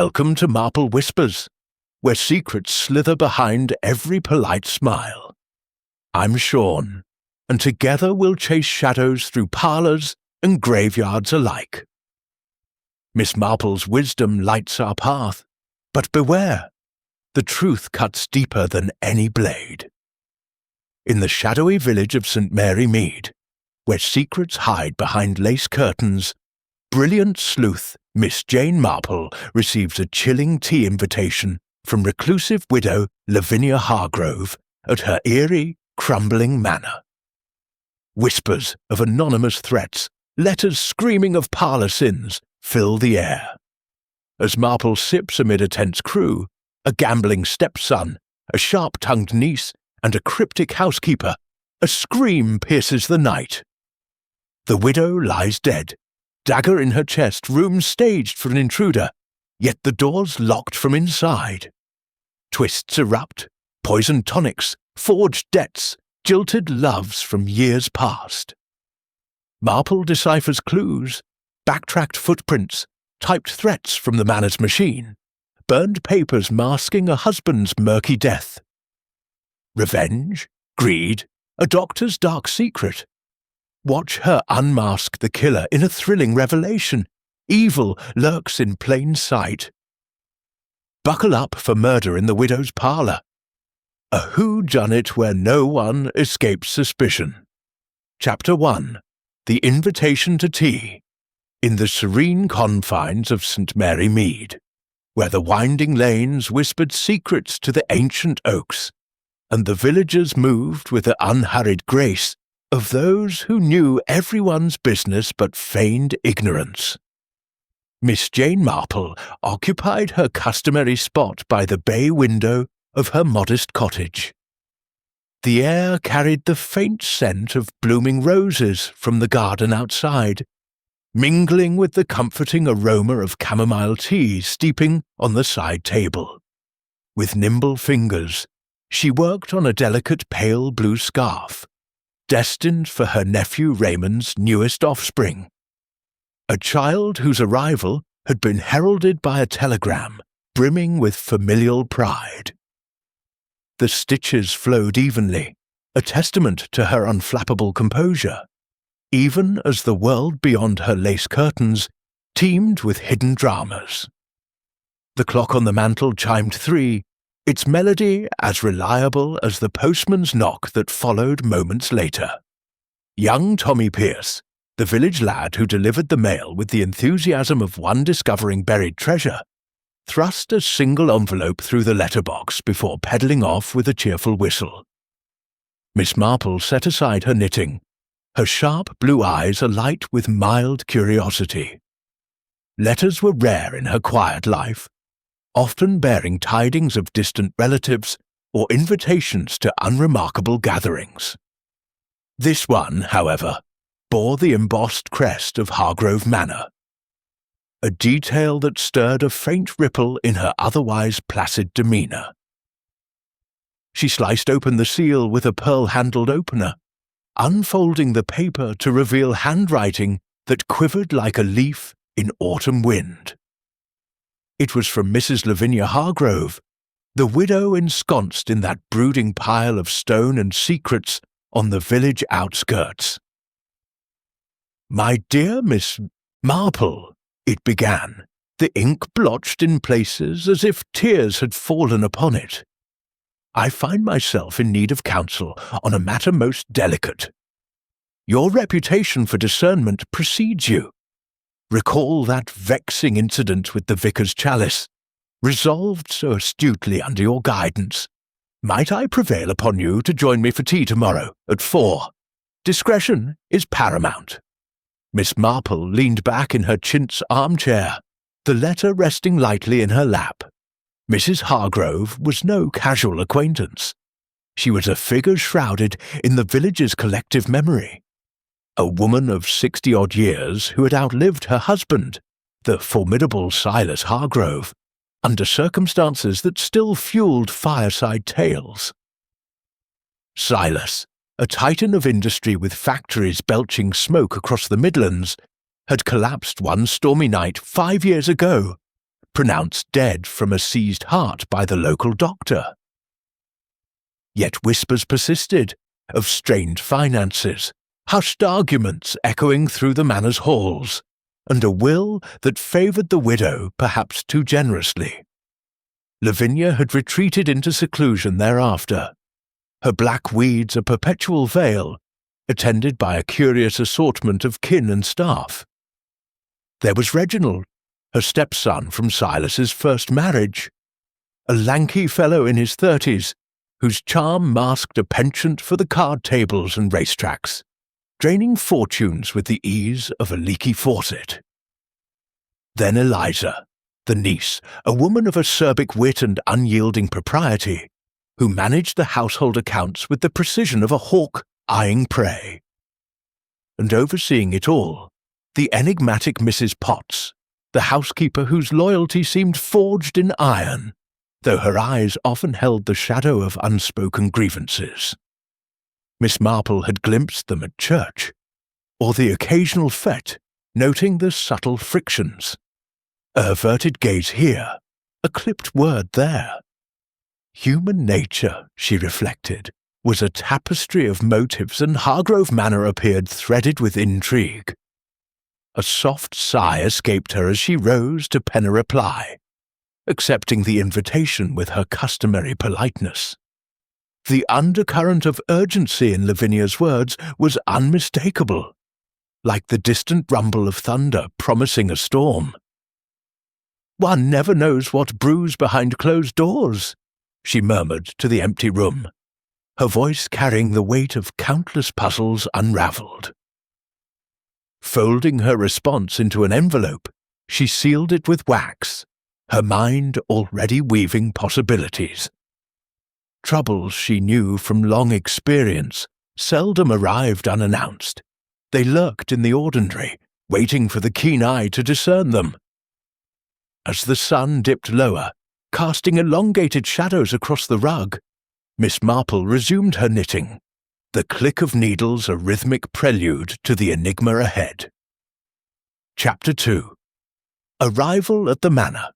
Welcome to Marple Whispers, where secrets slither behind every polite smile. I'm Sean, and together we'll chase shadows through parlors and graveyards alike. Miss Marple's wisdom lights our path, but beware, the truth cuts deeper than any blade. In the shadowy village of St. Mary Mead, where secrets hide behind lace curtains, brilliant sleuth Miss Jane Marple receives a chilling tea invitation from reclusive widow Lavinia Hargrove at her eerie, crumbling manor. Whispers of anonymous threats, letters screaming of parlour sins, fill the air. As Marple sips amid a tense crew, a gambling stepson, a sharp-tongued niece, and a cryptic housekeeper, a scream pierces the night. The widow lies dead, dagger in her chest, room staged for an intruder, yet the door's locked from inside. Twists erupt, poisoned tonics, forged debts, jilted loves from years past. Marple deciphers clues, backtracked footprints, typed threats from the manor's machine, burned papers masking a husband's murky death. Revenge, greed, a doctor's dark secret. Watch her unmask the killer in a thrilling revelation. Evil lurks in plain sight. Buckle up for murder in the widow's parlour. A whodunit where no one escapes suspicion. Chapter 1. The Invitation to Tea. In the serene confines of St. Mary Mead, where the winding lanes whispered secrets to the ancient oaks, and the villagers moved with the unhurried grace of those who knew everyone's business but feigned ignorance. Miss Jane Marple occupied her customary spot by the bay window of her modest cottage. The air carried the faint scent of blooming roses from the garden outside, mingling with the comforting aroma of chamomile tea steeping on the side table. With nimble fingers, she worked on a delicate pale blue scarf, destined for her nephew Raymond's newest offspring, a child whose arrival had been heralded by a telegram brimming with familial pride. The stitches flowed evenly, a testament to her unflappable composure, even as the world beyond her lace curtains teemed with hidden dramas. The clock on the mantel chimed 3, its melody as reliable as the postman's knock that followed moments later. Young Tommy Pierce, the village lad who delivered the mail with the enthusiasm of one discovering buried treasure, thrust a single envelope through the letterbox before pedalling off with a cheerful whistle. Miss Marple set aside her knitting, her sharp blue eyes alight with mild curiosity. Letters were rare in her quiet life, often bearing tidings of distant relatives or invitations to unremarkable gatherings. This one, however, bore the embossed crest of Hargrove Manor, a detail that stirred a faint ripple in her otherwise placid demeanour. She sliced open the seal with a pearl-handled opener, unfolding the paper to reveal handwriting that quivered like a leaf in autumn wind. It was from Mrs. Lavinia Hargrove, the widow ensconced in that brooding pile of stone and secrets on the village outskirts. "My dear Miss Marple," it began, the ink blotched in places as if tears had fallen upon it. "I find myself in need of counsel on a matter most delicate. Your reputation for discernment precedes you. Recall that vexing incident with the vicar's chalice, resolved so astutely under your guidance. Might I prevail upon you to join me for tea tomorrow at 4? Discretion is paramount." Miss Marple leaned back in her chintz armchair, the letter resting lightly in her lap. Mrs. Hargrove was no casual acquaintance. She was a figure shrouded in the village's collective memory. A woman of 60-odd years who had outlived her husband, the formidable Silas Hargrove, under circumstances that still fueled fireside tales. Silas, a titan of industry with factories belching smoke across the Midlands, had collapsed one stormy night 5 years ago, pronounced dead from a seized heart by the local doctor. Yet whispers persisted of strained finances, hushed arguments echoing through the manor's halls, and a will that favoured the widow perhaps too generously. Lavinia had retreated into seclusion thereafter, her black weeds a perpetual veil, attended by a curious assortment of kin and staff. There was Reginald, her stepson from Silas's first marriage, a lanky fellow in his 30s, whose charm masked a penchant for the card tables and racetracks, draining fortunes with the ease of a leaky faucet. Then Eliza, the niece, a woman of acerbic wit and unyielding propriety, who managed the household accounts with the precision of a hawk eyeing prey. And overseeing it all, the enigmatic Mrs. Potts, the housekeeper whose loyalty seemed forged in iron, though her eyes often held the shadow of unspoken grievances. Miss Marple had glimpsed them at church, or the occasional fete, noting the subtle frictions. A averted gaze here, a clipped word there. Human nature, she reflected, was a tapestry of motives, and Hargrove Manor appeared threaded with intrigue. A soft sigh escaped her as she rose to pen a reply, accepting the invitation with her customary politeness. The undercurrent of urgency in Lavinia's words was unmistakable, like the distant rumble of thunder promising a storm. "One never knows what brews behind closed doors," she murmured to the empty room, her voice carrying the weight of countless puzzles unravelled. Folding her response into an envelope, she sealed it with wax, her mind already weaving possibilities. Troubles she knew from long experience seldom arrived unannounced. They lurked in the ordinary, waiting for the keen eye to discern them. As the sun dipped lower, casting elongated shadows across the rug, Miss Marple resumed her knitting, the click of needles a rhythmic prelude to the enigma ahead. Chapter 2. Arrival at the Manor.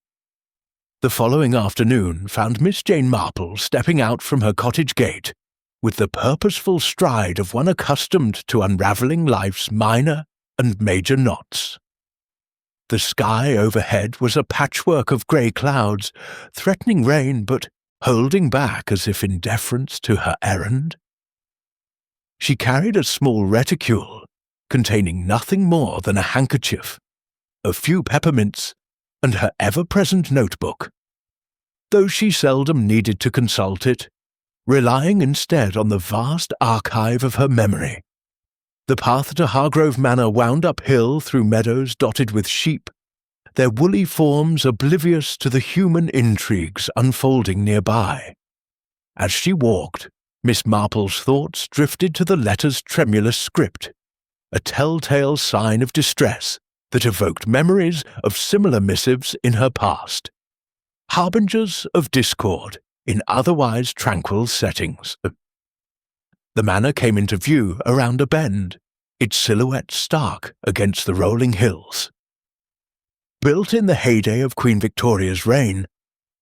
The following afternoon found Miss Jane Marple stepping out from her cottage gate with the purposeful stride of one accustomed to unravelling life's minor and major knots. The sky overhead was a patchwork of grey clouds, threatening rain but holding back as if in deference to her errand. She carried a small reticule containing nothing more than a handkerchief, a few peppermints, and her ever-present notebook, though she seldom needed to consult it, relying instead on the vast archive of her memory. The path to Hargrove Manor wound uphill through meadows dotted with sheep, their woolly forms oblivious to the human intrigues unfolding nearby. As she walked, Miss Marple's thoughts drifted to the letter's tremulous script, a telltale sign of distress that evoked memories of similar missives in her past, harbingers of discord in otherwise tranquil settings. The manor came into view around a bend, its silhouette stark against the rolling hills. Built in the heyday of Queen Victoria's reign,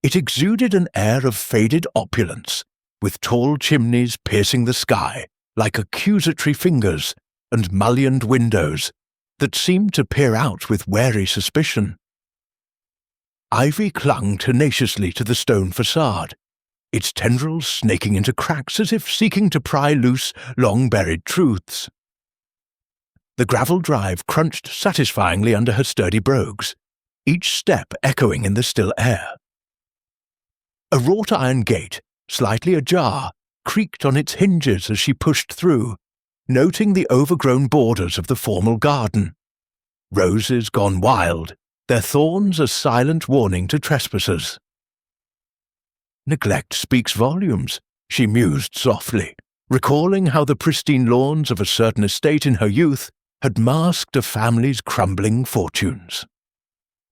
it exuded an air of faded opulence, with tall chimneys piercing the sky like accusatory fingers and mullioned windows that seemed to peer out with wary suspicion. Ivy clung tenaciously to the stone facade, its tendrils snaking into cracks as if seeking to pry loose long-buried truths. The gravel drive crunched satisfyingly under her sturdy brogues, each step echoing in the still air. A wrought-iron gate, slightly ajar, creaked on its hinges as she pushed through, noting the overgrown borders of the formal garden. Roses gone wild, their thorns a silent warning to trespassers. Neglect speaks volumes, she mused softly, recalling how the pristine lawns of a certain estate in her youth had masked a family's crumbling fortunes.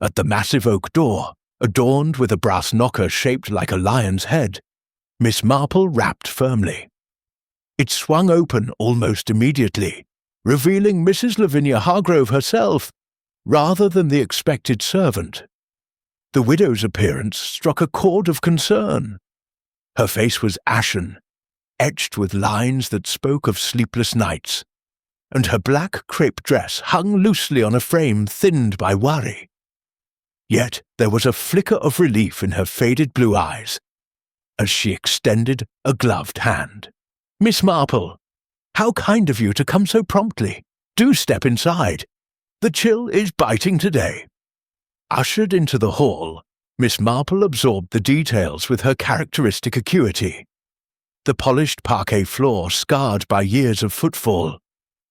At the massive oak door, adorned with a brass knocker shaped like a lion's head, Miss Marple rapped firmly. It swung open almost immediately, revealing Mrs. Lavinia Hargrove herself, rather than the expected servant. The widow's appearance struck a chord of concern. Her face was ashen, etched with lines that spoke of sleepless nights, and her black crepe dress hung loosely on a frame thinned by worry. Yet there was a flicker of relief in her faded blue eyes as she extended a gloved hand. "Miss Marple, how kind of you to come so promptly. Do step inside. The chill is biting today." Ushered into the hall, Miss Marple absorbed the details with her characteristic acuity. The polished parquet floor scarred by years of footfall,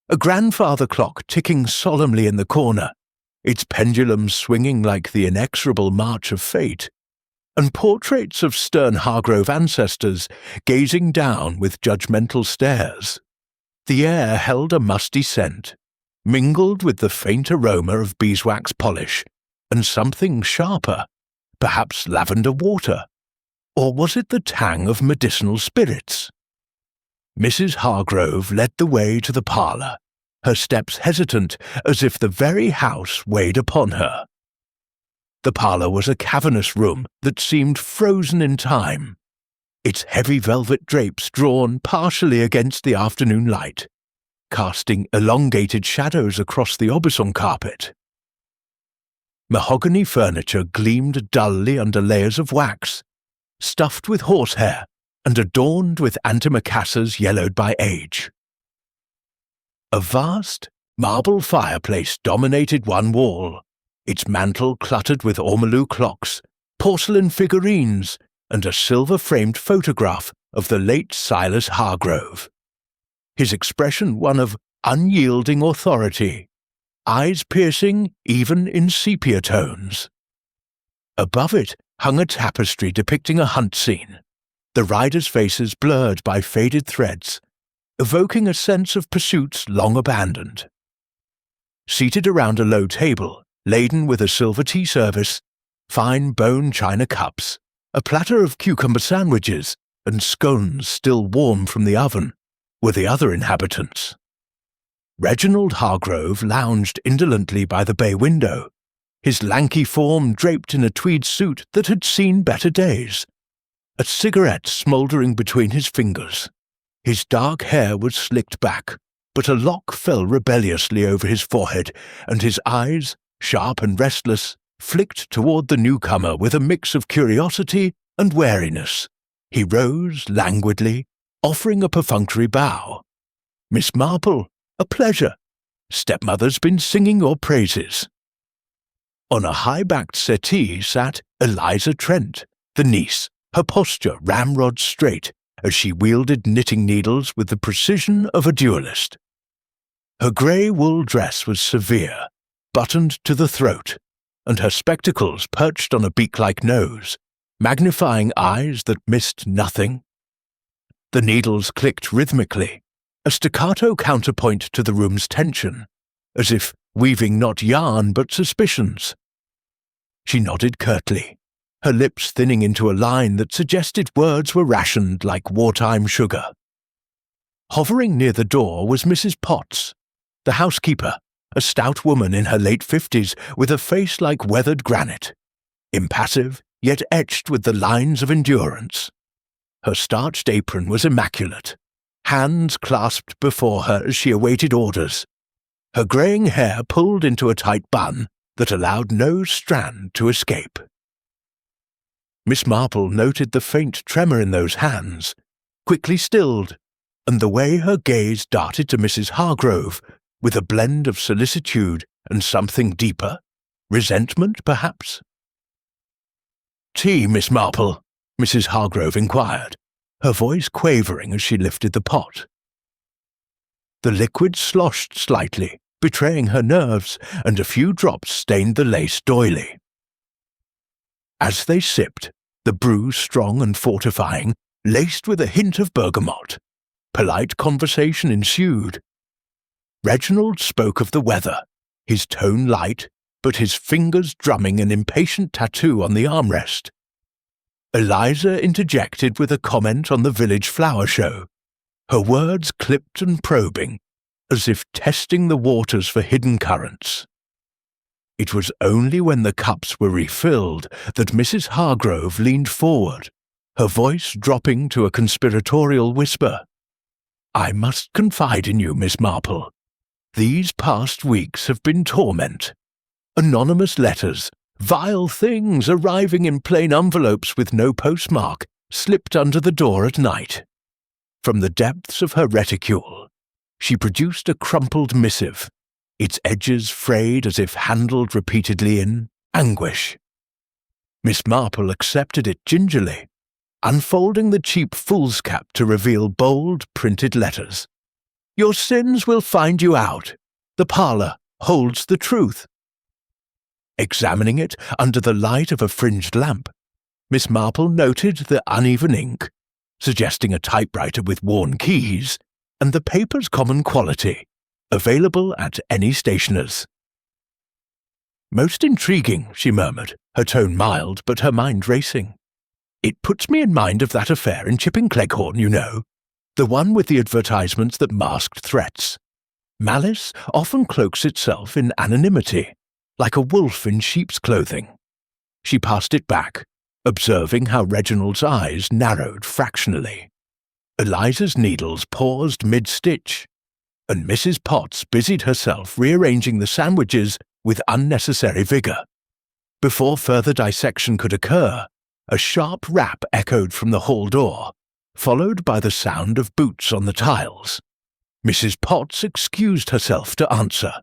a grandfather clock ticking solemnly in the corner, its pendulum swinging like the inexorable march of fate, and portraits of stern Hargrove ancestors gazing down with judgmental stares. The air held a musty scent, mingled with the faint aroma of beeswax polish, and something sharper, perhaps lavender water, or was it the tang of medicinal spirits? Mrs. Hargrove led the way to the parlour, her steps hesitant as if the very house weighed upon her. The parlour was a cavernous room that seemed frozen in time, its heavy velvet drapes drawn partially against the afternoon light, casting elongated shadows across the aubusson carpet. Mahogany furniture gleamed dully under layers of wax, stuffed with horsehair and adorned with antimacassars yellowed by age. A vast marble fireplace dominated one wall, its mantel cluttered with ormolu clocks, porcelain figurines, and a silver-framed photograph of the late Silas Hargrove. His expression one of unyielding authority, eyes piercing even in sepia tones. Above it hung a tapestry depicting a hunt scene, the riders' faces blurred by faded threads, evoking a sense of pursuits long abandoned. Seated around a low table, laden with a silver tea service, fine bone china cups, a platter of cucumber sandwiches, and scones still warm from the oven, were the other inhabitants. Reginald Hargrove lounged indolently by the bay window, his lanky form draped in a tweed suit that had seen better days, a cigarette smouldering between his fingers. His dark hair was slicked back, but a lock fell rebelliously over his forehead, and his eyes, sharp and restless, flicked toward the newcomer with a mix of curiosity and wariness. He rose languidly, offering a perfunctory bow. "Miss Marple, a pleasure. Stepmother's been singing your praises." On a high-backed settee sat Eliza Trent, the niece, her posture ramrod straight as she wielded knitting needles with the precision of a duelist. Her grey wool dress was severe, buttoned to the throat, and her spectacles perched on a beak-like nose, magnifying eyes that missed nothing. The needles clicked rhythmically, a staccato counterpoint to the room's tension, as if weaving not yarn but suspicions. She nodded curtly, her lips thinning into a line that suggested words were rationed like wartime sugar. Hovering near the door was Mrs. Potts, the housekeeper, a stout woman in her late 50s with a face like weathered granite, impassive yet etched with the lines of endurance. Her starched apron was immaculate, hands clasped before her as she awaited orders, her greying hair pulled into a tight bun that allowed no strand to escape. Miss Marple noted the faint tremor in those hands, quickly stilled, and the way her gaze darted to Mrs. Hargrove with a blend of solicitude and something deeper, resentment perhaps. "Tea, Miss Marple?" Mrs. Hargrove inquired, her voice quavering as she lifted the pot. The liquid sloshed slightly, betraying her nerves, and a few drops stained the lace doily. As they sipped, the brew strong and fortifying, laced with a hint of bergamot, polite conversation ensued. Reginald spoke of the weather, his tone light, but his fingers drumming an impatient tattoo on the armrest. Eliza interjected with a comment on the village flower show, her words clipped and probing, as if testing the waters for hidden currents. It was only when the cups were refilled that Mrs. Hargrove leaned forward, her voice dropping to a conspiratorial whisper. "I must confide in you, Miss Marple. These past weeks have been torment. Anonymous letters, vile things arriving in plain envelopes with no postmark, slipped under the door at night." From the depths of her reticule, she produced a crumpled missive, its edges frayed as if handled repeatedly in anguish. Miss Marple accepted it gingerly, unfolding the cheap foolscap to reveal bold, printed letters. "Your sins will find you out. The parlor holds the truth." Examining it under the light of a fringed lamp, Miss Marple noted the uneven ink, suggesting a typewriter with worn keys, and the paper's common quality, available at any stationer's. "Most intriguing," she murmured, her tone mild but her mind racing. "It puts me in mind of that affair in Chipping Cleghorn, you know, the one with the advertisements that masked threats. Malice often cloaks itself in anonymity, like a wolf in sheep's clothing." She passed it back, observing how Reginald's eyes narrowed fractionally. Eliza's needles paused mid-stitch, and Mrs. Potts busied herself rearranging the sandwiches with unnecessary vigour. Before further dissection could occur, a sharp rap echoed from the hall door, followed by the sound of boots on the tiles. Mrs. Potts excused herself to answer,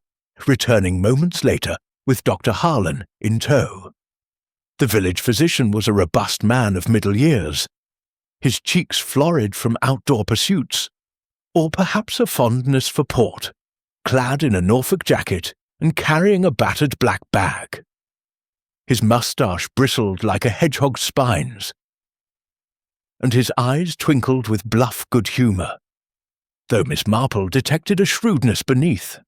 returning moments later with Dr. Harlan in tow. The village physician was a robust man of middle years, his cheeks florid from outdoor pursuits, or perhaps a fondness for port, clad in a Norfolk jacket and carrying a battered black bag. His moustache bristled like a hedgehog's spines, and his eyes twinkled with bluff good humour, though Miss Marple detected a shrewdness beneath.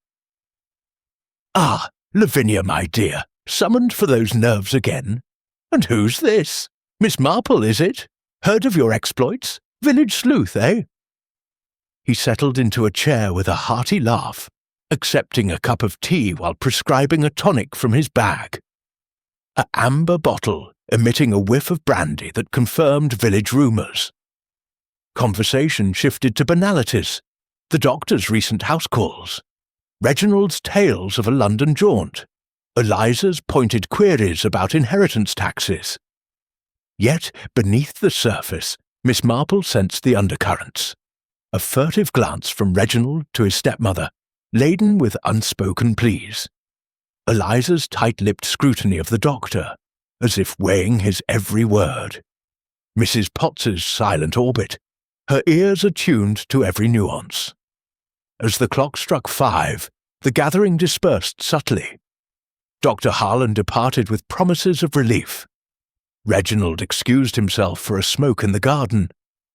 "Ah, Lavinia, my dear, summoned for those nerves again? And who's this? Miss Marple, is it? Heard of your exploits? Village sleuth, eh?" He settled into a chair with a hearty laugh, accepting a cup of tea while prescribing a tonic from his bag. An amber bottle emitting a whiff of brandy that confirmed village rumours. Conversation shifted to banalities, the doctor's recent house calls, Reginald's tales of a London jaunt, Eliza's pointed queries about inheritance taxes. Yet, beneath the surface, Miss Marple sensed the undercurrents. A furtive glance from Reginald to his stepmother, laden with unspoken pleas. Eliza's tight-lipped scrutiny of the doctor, as if weighing his every word. Mrs. Potts's silent orbit, her ears attuned to every nuance. As the clock struck 5, the gathering dispersed subtly. Dr. Harlan departed with promises of relief. Reginald excused himself for a smoke in the garden,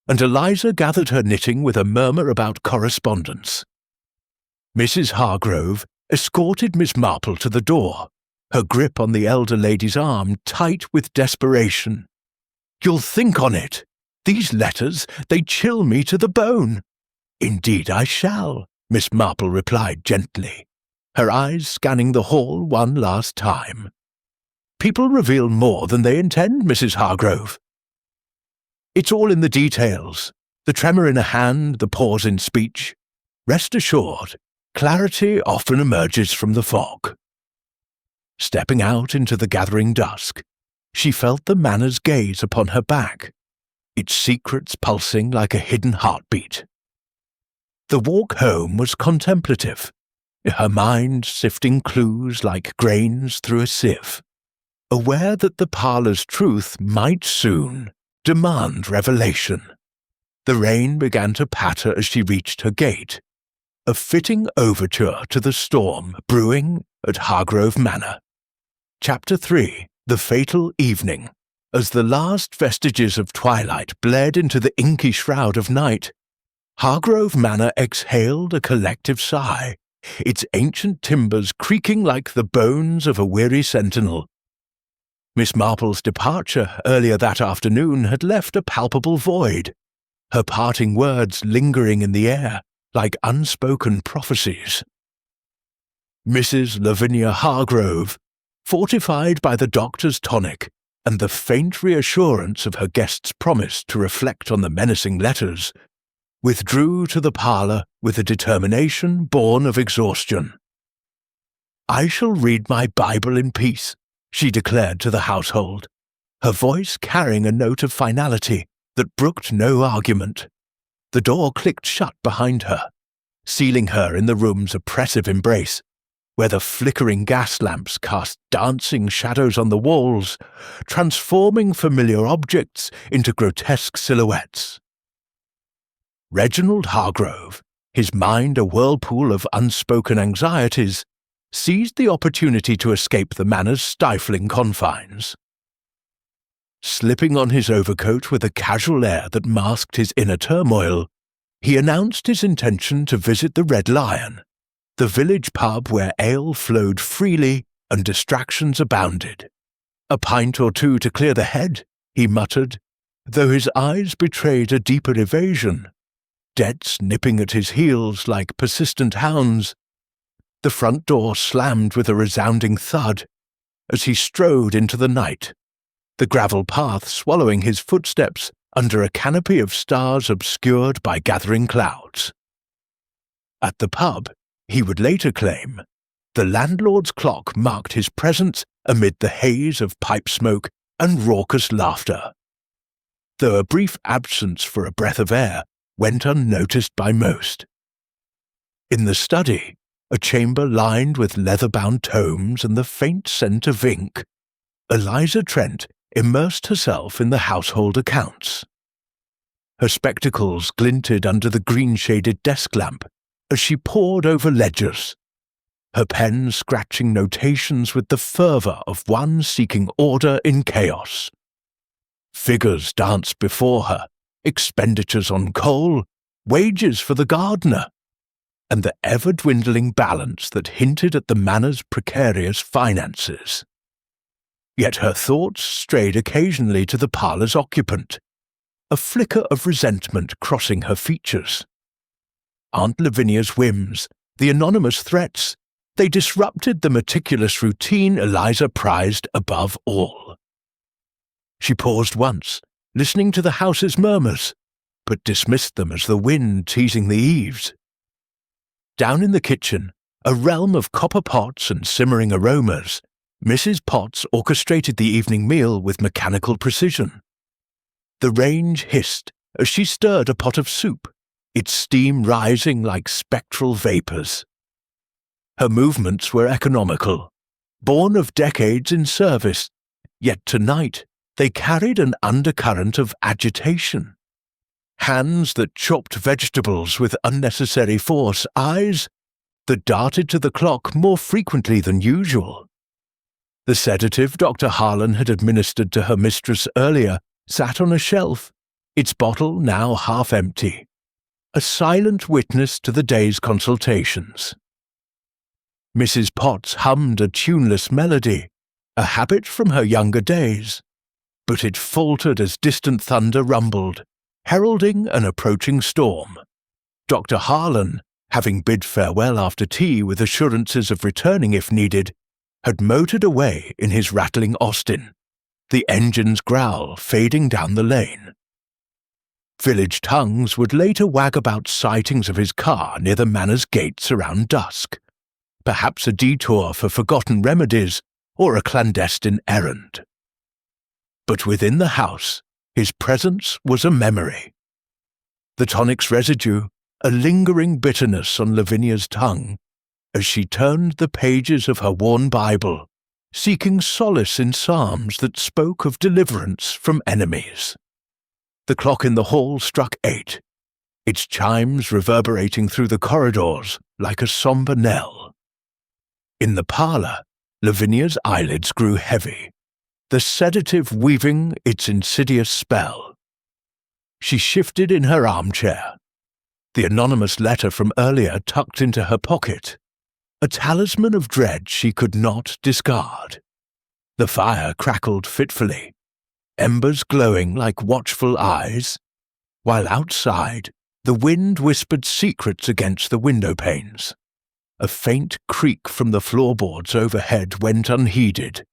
and Eliza gathered her knitting with a murmur about correspondence. Mrs. Hargrove escorted Miss Marple to the door, her grip on the elder lady's arm tight with desperation. "You'll think on it. These letters, they chill me to the bone." "Indeed I shall," Miss Marple replied gently, her eyes scanning the hall one last time. "People reveal more than they intend, Mrs. Hargrove. It's all in the details, the tremor in a hand, the pause in speech. Rest assured, clarity often emerges from the fog." Stepping out into the gathering dusk, she felt the manor's gaze upon her back, its secrets pulsing like a hidden heartbeat. The walk home was contemplative, her mind sifting clues like grains through a sieve, aware that the parlour's truth might soon demand revelation. The rain began to patter as she reached her gate, a fitting overture to the storm brewing at Hargrove Manor. Chapter 3. The Fatal Evening. As the last vestiges of twilight bled into the inky shroud of night, Hargrove Manor exhaled a collective sigh, its ancient timbers creaking like the bones of a weary sentinel. Miss Marple's departure earlier that afternoon had left a palpable void, her parting words lingering in the air like unspoken prophecies. Mrs. Lavinia Hargrove, fortified by the doctor's tonic and the faint reassurance of her guest's promise to reflect on the menacing letters, withdrew to the parlour with a determination born of exhaustion. "I shall read my Bible in peace," she declared to the household, her voice carrying a note of finality that brooked no argument. The door clicked shut behind her, sealing her in the room's oppressive embrace, where the flickering gas lamps cast dancing shadows on the walls, transforming familiar objects into grotesque silhouettes. Reginald Hargrove, his mind a whirlpool of unspoken anxieties, seized the opportunity to escape the manor's stifling confines. Slipping on his overcoat with a casual air that masked his inner turmoil, he announced his intention to visit the Red Lion, the village pub where ale flowed freely and distractions abounded. "A pint or two to clear the head," he muttered, though his eyes betrayed a deeper evasion, debts nipping at his heels like persistent hounds. The front door slammed with a resounding thud as he strode into the night, the gravel path swallowing his footsteps under a canopy of stars obscured by gathering clouds. At the pub, he would later claim, the landlord's clock marked his presence amid the haze of pipe smoke and raucous laughter, though a brief absence for a breath of air went unnoticed by most. In the study, a chamber lined with leather-bound tomes and the faint scent of ink, Eliza Trent immersed herself in the household accounts. Her spectacles glinted under the green-shaded desk lamp as she pored over ledgers, her pen scratching notations with the fervour of one seeking order in chaos. Figures danced before her, expenditures on coal, wages for the gardener, and the ever-dwindling balance that hinted at the manor's precarious finances. Yet her thoughts strayed occasionally to the parlour's occupant, a flicker of resentment crossing her features. Aunt Lavinia's whims, the anonymous threats, they disrupted the meticulous routine Eliza prized above all. She paused once, listening to the house's murmurs, but dismissed them as the wind teasing the eaves. Down in the kitchen, a realm of copper pots and simmering aromas, Mrs. Potts orchestrated the evening meal with mechanical precision. The range hissed as she stirred a pot of soup, its steam rising like spectral vapours. Her movements were economical, born of decades in service, yet tonight they carried an undercurrent of agitation. Hands that chopped vegetables with unnecessary force, eyes that darted to the clock more frequently than usual. The sedative Dr. Harlan had administered to her mistress earlier sat on a shelf, its bottle now half empty, a silent witness to the day's consultations. Mrs. Potts hummed a tuneless melody, a habit from her younger days, but it faltered as distant thunder rumbled, heralding an approaching storm. Dr. Harlan, having bid farewell after tea with assurances of returning if needed, had motored away in his rattling Austin, the engine's growl fading down the lane. Village tongues would later wag about sightings of his car near the manor's gates around dusk, perhaps a detour for forgotten remedies or a clandestine errand. But within the house, his presence was a memory. The tonic's residue, a lingering bitterness on Lavinia's tongue, as she turned the pages of her worn Bible, seeking solace in psalms that spoke of deliverance from enemies. The clock in the hall struck 8, its chimes reverberating through the corridors like a sombre knell. In the parlour, Lavinia's eyelids grew heavy, the sedative weaving its insidious spell. She shifted in her armchair, the anonymous letter from earlier tucked into her pocket, a talisman of dread she could not discard. The fire crackled fitfully, embers glowing like watchful eyes, while outside the wind whispered secrets against the window panes. A faint creak from the floorboards overhead went unheeded,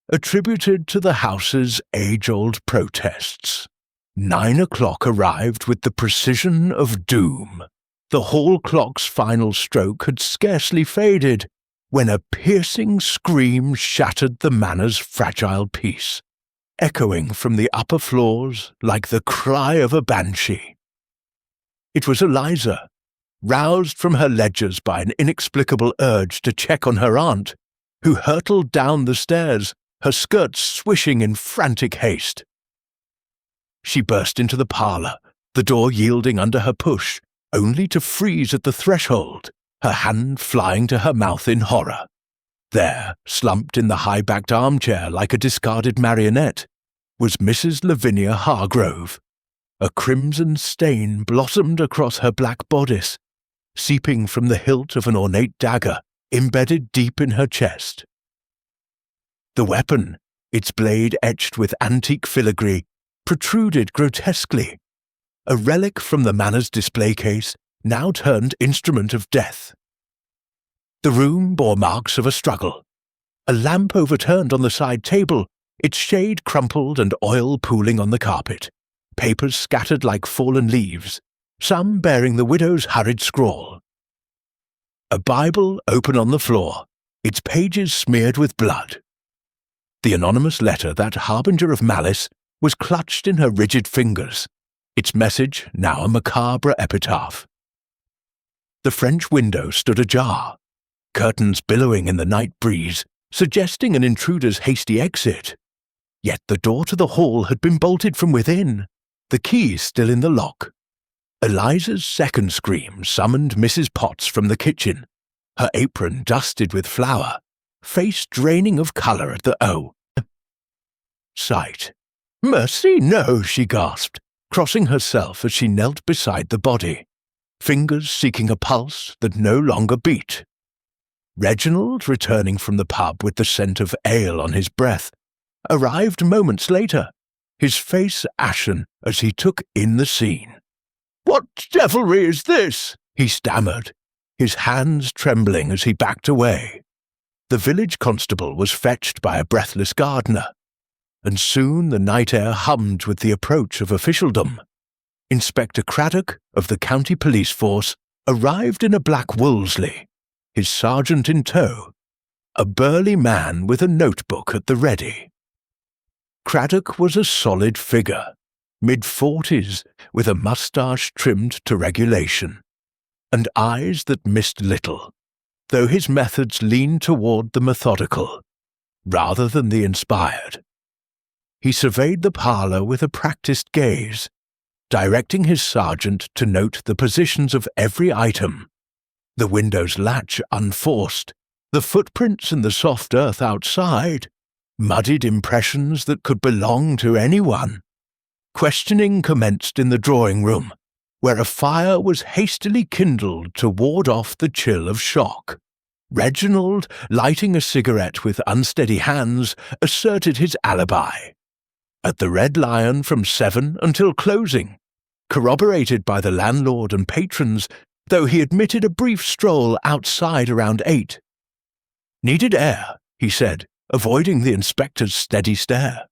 attributed to the house's age-old protests. 9 o'clock arrived with the precision of doom. The hall clock's final stroke had scarcely faded when a piercing scream shattered the manor's fragile peace, echoing from the upper floors like the cry of a banshee. It was Eliza, roused from her ledgers by an inexplicable urge to check on her aunt, who hurtled down the stairs, her skirts swishing in frantic haste. She burst into the parlor, the door yielding under her push, only to freeze at the threshold, her hand flying to her mouth in horror. There, slumped in the high-backed armchair like a discarded marionette, was Mrs. Lavinia Hargrove. A crimson stain blossomed across her black bodice, seeping from the hilt of an ornate dagger embedded deep in her chest. The weapon, its blade etched with antique filigree, protruded grotesquely, a relic from the manor's display case, now turned instrument of death. The room bore marks of a struggle. A lamp overturned on the side table, its shade crumpled and oil pooling on the carpet, papers scattered like fallen leaves, some bearing the widow's hurried scrawl. A Bible open on the floor, its pages smeared with blood. The anonymous letter, that harbinger of malice, was clutched in her rigid fingers, its message now a macabre epitaph. The French window stood ajar, curtains billowing in the night breeze, suggesting an intruder's hasty exit. Yet the door to the hall had been bolted from within, the key still in the lock. Eliza's second scream summoned Mrs. Potts from the kitchen, her apron dusted with flour, face draining of colour at the sight. "Mercy, no," she gasped, crossing herself as she knelt beside the body, fingers seeking a pulse that no longer beat. Reginald, returning from the pub with the scent of ale on his breath, arrived moments later, his face ashen as he took in the scene. "What devilry is this?" he stammered, his hands trembling as he backed away. The village constable was fetched by a breathless gardener, and soon the night air hummed with the approach of officialdom. Inspector Craddock of the county police force arrived in a black Wolseley, his sergeant in tow, a burly man with a notebook at the ready. Craddock was a solid figure, mid-40s, with a moustache trimmed to regulation, and eyes that missed little, though his methods leaned toward the methodical, rather than the inspired. He surveyed the parlour with a practised gaze, directing his sergeant to note the positions of every item, the window's latch unforced, the footprints in the soft earth outside, muddied impressions that could belong to anyone. Questioning commenced in the drawing-room, where a fire was hastily kindled to ward off the chill of shock. Reginald, lighting a cigarette with unsteady hands, asserted his alibi. At the Red Lion from 7 until closing, corroborated by the landlord and patrons, though he admitted a brief stroll outside around 8. "Needed air," he said, avoiding the inspector's steady stare.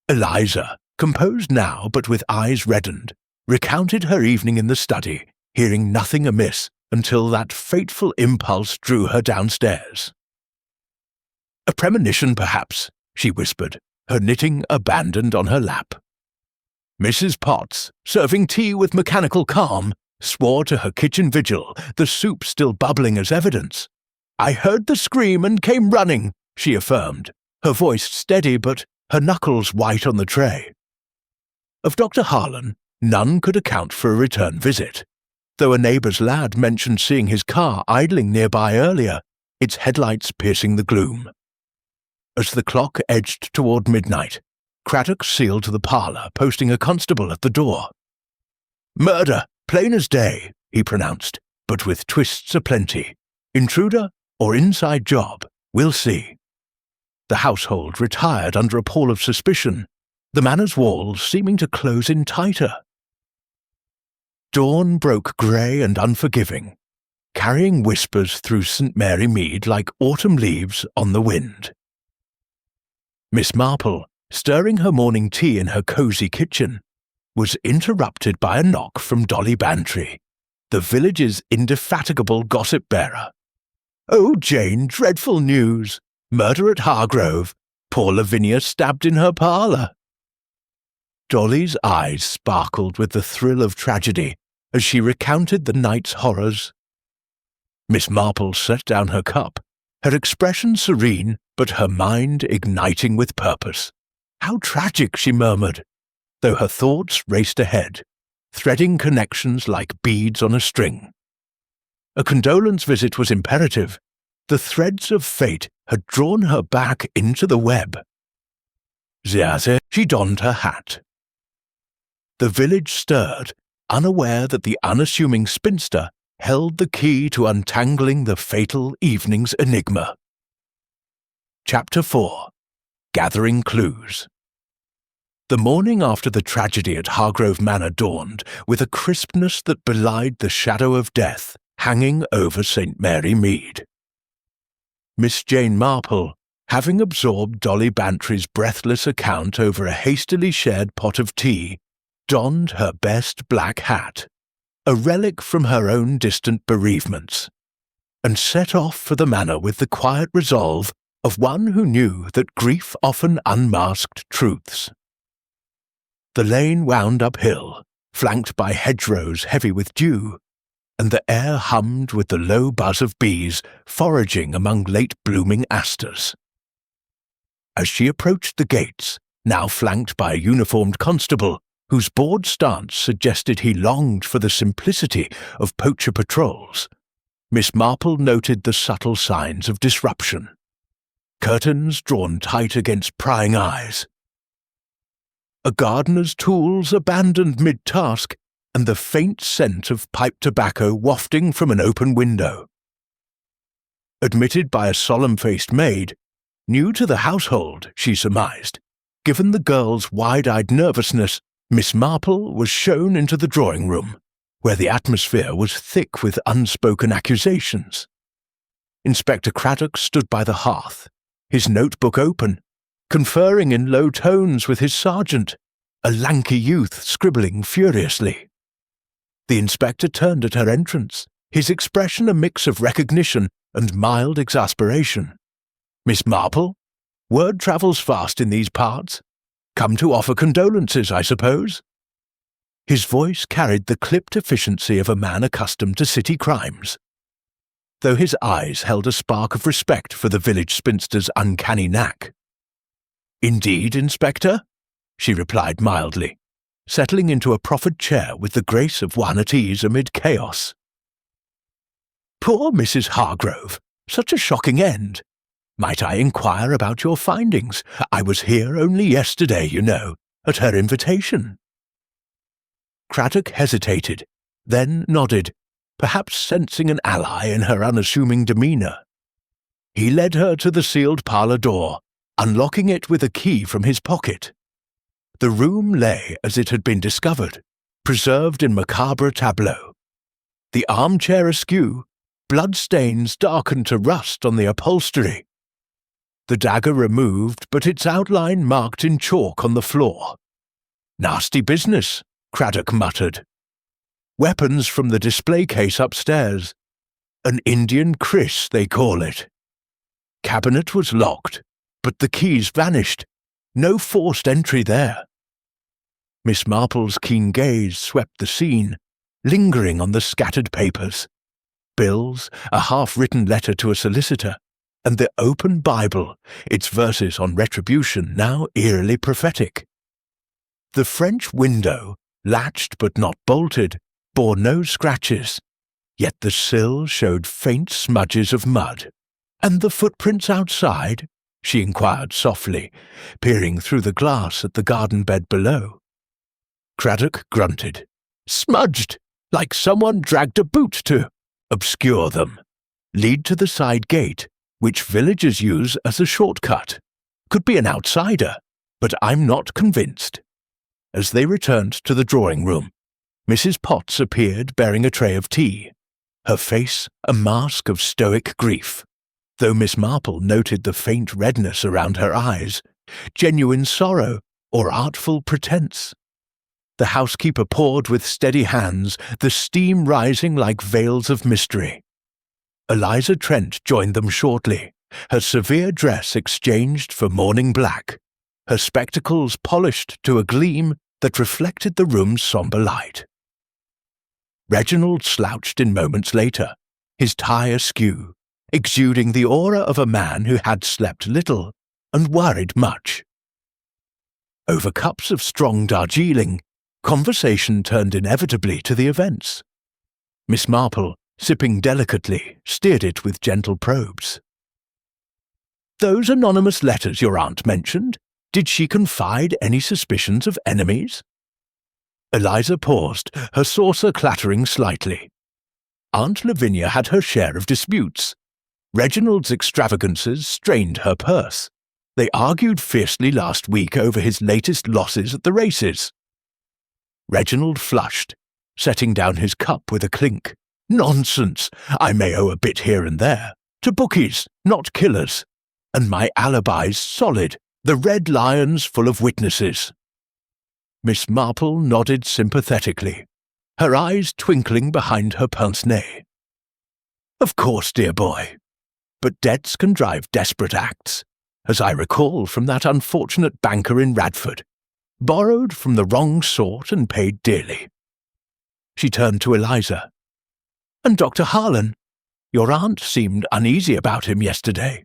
Eliza, composed now but with eyes reddened, recounted her evening in the study, hearing nothing amiss until that fateful impulse drew her downstairs. "A premonition, perhaps," she whispered, her knitting abandoned on her lap. Mrs. Potts, serving tea with mechanical calm, swore to her kitchen vigil, the soup still bubbling as evidence. "I heard the scream and came running," she affirmed, her voice steady but her knuckles white on the tray. Of Dr. Harlan, none could account for a return visit, though a neighbour's lad mentioned seeing his car idling nearby earlier, its headlights piercing the gloom. As the clock edged toward midnight, Craddock sealed the parlour, posting a constable at the door. "Murder, plain as day," he pronounced, but with twists aplenty. "Intruder or inside job, we'll see." The household retired under a pall of suspicion, the manor's walls seeming to close in tighter. Dawn broke grey and unforgiving. carrying whispers through St. Mary Mead like autumn leaves on the wind. Miss Marple, stirring her morning tea in her cosy kitchen, was interrupted by a knock from Dolly Bantry, the village's indefatigable gossip-bearer. "Oh, Jane, dreadful news! Murder at Hargrove. Poor Lavinia stabbed in her parlour." Dolly's eyes sparkled with the thrill of tragedy as she recounted the night's horrors. Miss Marple set down her cup, her expression serene, but her mind igniting with purpose. "How tragic," she murmured, though her thoughts raced ahead, threading connections like beads on a string. A condolence visit was imperative. The threads of fate had drawn her back into the web. She donned her hat. The village stirred, unaware that the unassuming spinster held the key to untangling the fatal evening's enigma. Chapter 4. Gathering Clues. The morning after the tragedy at Hargrove Manor dawned with a crispness that belied the shadow of death hanging over St. Mary Mead. Miss Jane Marple, having absorbed Dolly Bantry's breathless account over a hastily shared pot of tea, donned her best black hat, a relic from her own distant bereavements, and set off for the manor with the quiet resolve of one who knew that grief often unmasked truths. The lane wound uphill, flanked by hedgerows heavy with dew, and the air hummed with the low buzz of bees foraging among late-blooming asters. As she approached the gates, now flanked by a uniformed constable, whose bored stance suggested he longed for the simplicity of poacher patrols, Miss Marple noted the subtle signs of disruption. Curtains drawn tight against prying eyes, a gardener's tools abandoned mid-task, and the faint scent of pipe tobacco wafting from an open window. Admitted by a solemn-faced maid, new to the household, she surmised, given the girl's wide-eyed nervousness, Miss Marple was shown into the drawing-room, where the atmosphere was thick with unspoken accusations. Inspector Craddock stood by the hearth, his notebook open, conferring in low tones with his sergeant, a lanky youth scribbling furiously. The inspector turned at her entrance, his expression a mix of recognition and mild exasperation. "Miss Marple? Word travels fast in these parts. Come to offer condolences, I suppose?" His voice carried the clipped efficiency of a man accustomed to city crimes, though his eyes held a spark of respect for the village spinster's uncanny knack. "Indeed, Inspector?" she replied mildly, settling into a proffered chair with the grace of one at ease amid chaos. "Poor Mrs. Hargrove, such a shocking end. Might I inquire about your findings? I was here only yesterday, you know, at her invitation." Craddock hesitated, then nodded, perhaps sensing an ally in her unassuming demeanour. He led her to the sealed parlour door, unlocking it with a key from his pocket. The room lay as it had been discovered, preserved in macabre tableau. The armchair askew, bloodstains darkened to rust on the upholstery. The dagger removed, but its outline marked in chalk on the floor. "Nasty business," Craddock muttered. "Weapons from the display case upstairs. An Indian kris, they call it. Cabinet was locked, but the keys vanished. No forced entry there." Miss Marple's keen gaze swept the scene, lingering on the scattered papers. Bills, a half-written letter to a solicitor, and the open Bible, its verses on retribution now eerily prophetic. The French window, latched but not bolted, bore no scratches, yet the sill showed faint smudges of mud. "And the footprints outside?" she inquired softly, peering through the glass at the garden bed below. Craddock grunted. "Smudged, like someone dragged a boot to obscure them. Lead to the side gate, which villagers use as a shortcut. Could be an outsider, but I'm not convinced." As they returned to the drawing-room, Mrs. Potts appeared bearing a tray of tea. her face a mask of stoic grief, though Miss Marple noted the faint redness around her eyes, genuine sorrow or artful pretense. The housekeeper poured with steady hands, the steam rising like veils of mystery. Eliza Trent joined them shortly, her severe dress exchanged for morning black, her spectacles polished to a gleam that reflected the room's sombre light. Reginald slouched in moments later, his tie askew, exuding the aura of a man who had slept little and worried much. Over cups of strong Darjeeling, conversation turned inevitably to the events. Miss Marple, sipping delicately, steered it with gentle probes. "Those anonymous letters your aunt mentioned, did she confide any suspicions of enemies?" Eliza paused, her saucer clattering slightly. Aunt Lavinia had her share of disputes. Reginald's extravagances strained her purse. They argued fiercely last week over his latest losses at the races. Reginald flushed, setting down his cup with a clink. "Nonsense! I may owe a bit here and there. To bookies, not killers. And my alibi's solid, the Red Lion's full of witnesses." Miss Marple nodded sympathetically, her eyes twinkling behind her pince-nez. "Of course, dear boy. But debts can drive desperate acts, as I recall from that unfortunate banker in Radford, borrowed from the wrong sort and paid dearly." She turned to Eliza. "And Dr. Harlan? Your aunt seemed uneasy about him yesterday."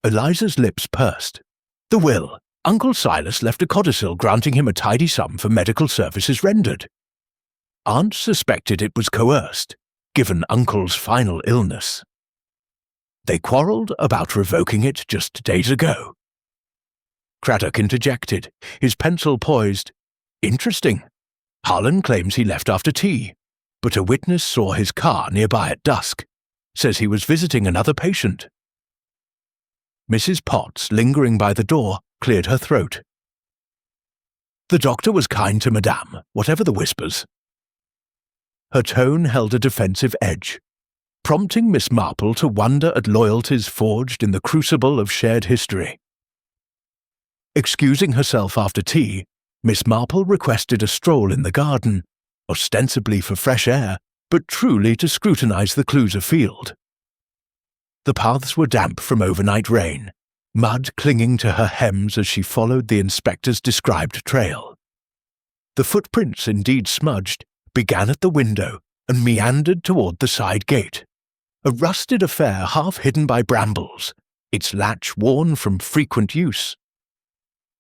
Eliza's lips pursed. "The will. Uncle Silas left a codicil granting him a tidy sum for medical services rendered. Aunt suspected it was coerced, given Uncle's final illness. They quarrelled about revoking it just days ago." Craddock interjected, his pencil poised. "Interesting. Harlan claims he left after tea, but a witness saw his car nearby at dusk. Says he was visiting another patient." Mrs. Potts, lingering by the door, cleared her throat. "The doctor was kind to Madame, whatever the whispers." Her tone held a defensive edge, prompting Miss Marple to wonder at loyalties forged in the crucible of shared history. Excusing herself after tea, Miss Marple requested a stroll in the garden, ostensibly for fresh air, but truly to scrutinize the clues afield. The paths were damp from overnight rain, mud clinging to her hems as she followed the inspector's described trail. The footprints, indeed smudged, began at the window and meandered toward the side gate, a rusted affair half hidden by brambles, its latch worn from frequent use.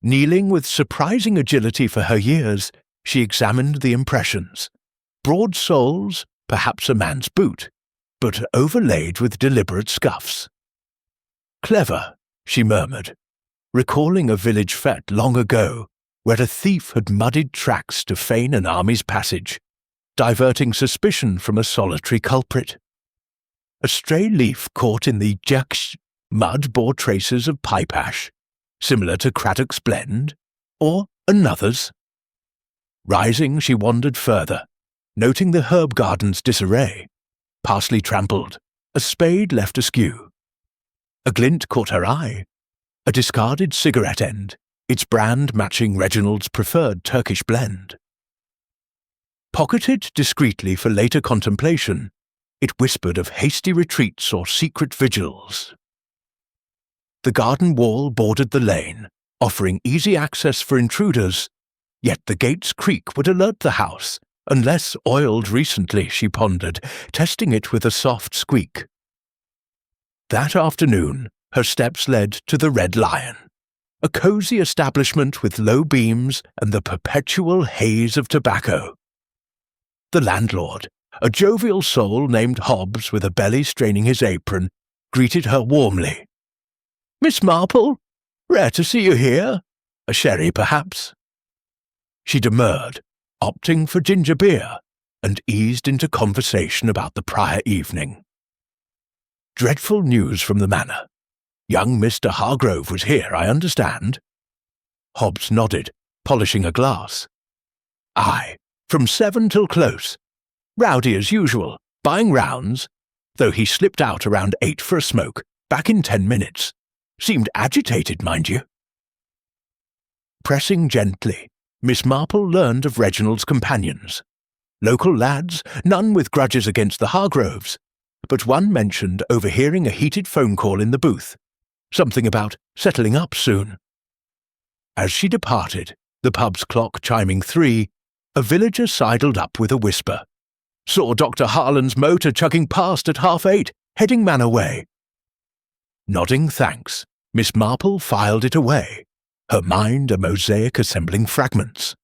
Kneeling with surprising agility for her years, she examined the impressions. Broad soles, perhaps a man's boot, but overlaid with deliberate scuffs. "Clever," she murmured, recalling a village fete long ago where a thief had muddied tracks to feign an army's passage, diverting suspicion from a solitary culprit. A stray leaf caught in the jaksh mud bore traces of pipe ash, similar to Craddock's blend, or another's. Rising, she wandered further, noting the herb garden's disarray. Parsley trampled, a spade left askew. A glint caught her eye, a discarded cigarette end, its brand matching Reginald's preferred Turkish blend. Pocketed discreetly for later contemplation, it whispered of hasty retreats or secret vigils. The garden wall bordered the lane, offering easy access for intruders, yet the gate's creak would alert the house, unless oiled recently, she pondered, testing it with a soft squeak. That afternoon, her steps led to the Red Lion, a cosy establishment with low beams and the perpetual haze of tobacco. The landlord, a jovial soul named Hobbs with a belly straining his apron, greeted her warmly. "Miss Marple? Rare to see you here. A sherry, perhaps?" She demurred, opting for ginger beer, and eased into conversation about the prior evening. "Dreadful news from the manor. Young Mr. Hargrove was here, I understand." Hobbs nodded, polishing a glass. "Aye, from 7 till close. Rowdy as usual, buying rounds, though he slipped out around 8 for a smoke, back in 10 minutes. Seemed agitated, mind you. Pressing gently, Miss Marple learned of Reginald's companions. Local lads, none with grudges against the Hargroves, but one mentioned overhearing a heated phone call in the booth, something about settling up soon. As she departed, the pub's clock chiming 3, a villager sidled up with a whisper. Saw Dr. Harlan's motor chugging past at 8:30, heading Manor way. Nodding thanks, Miss Marple filed it away, her mind a mosaic assembling fragments.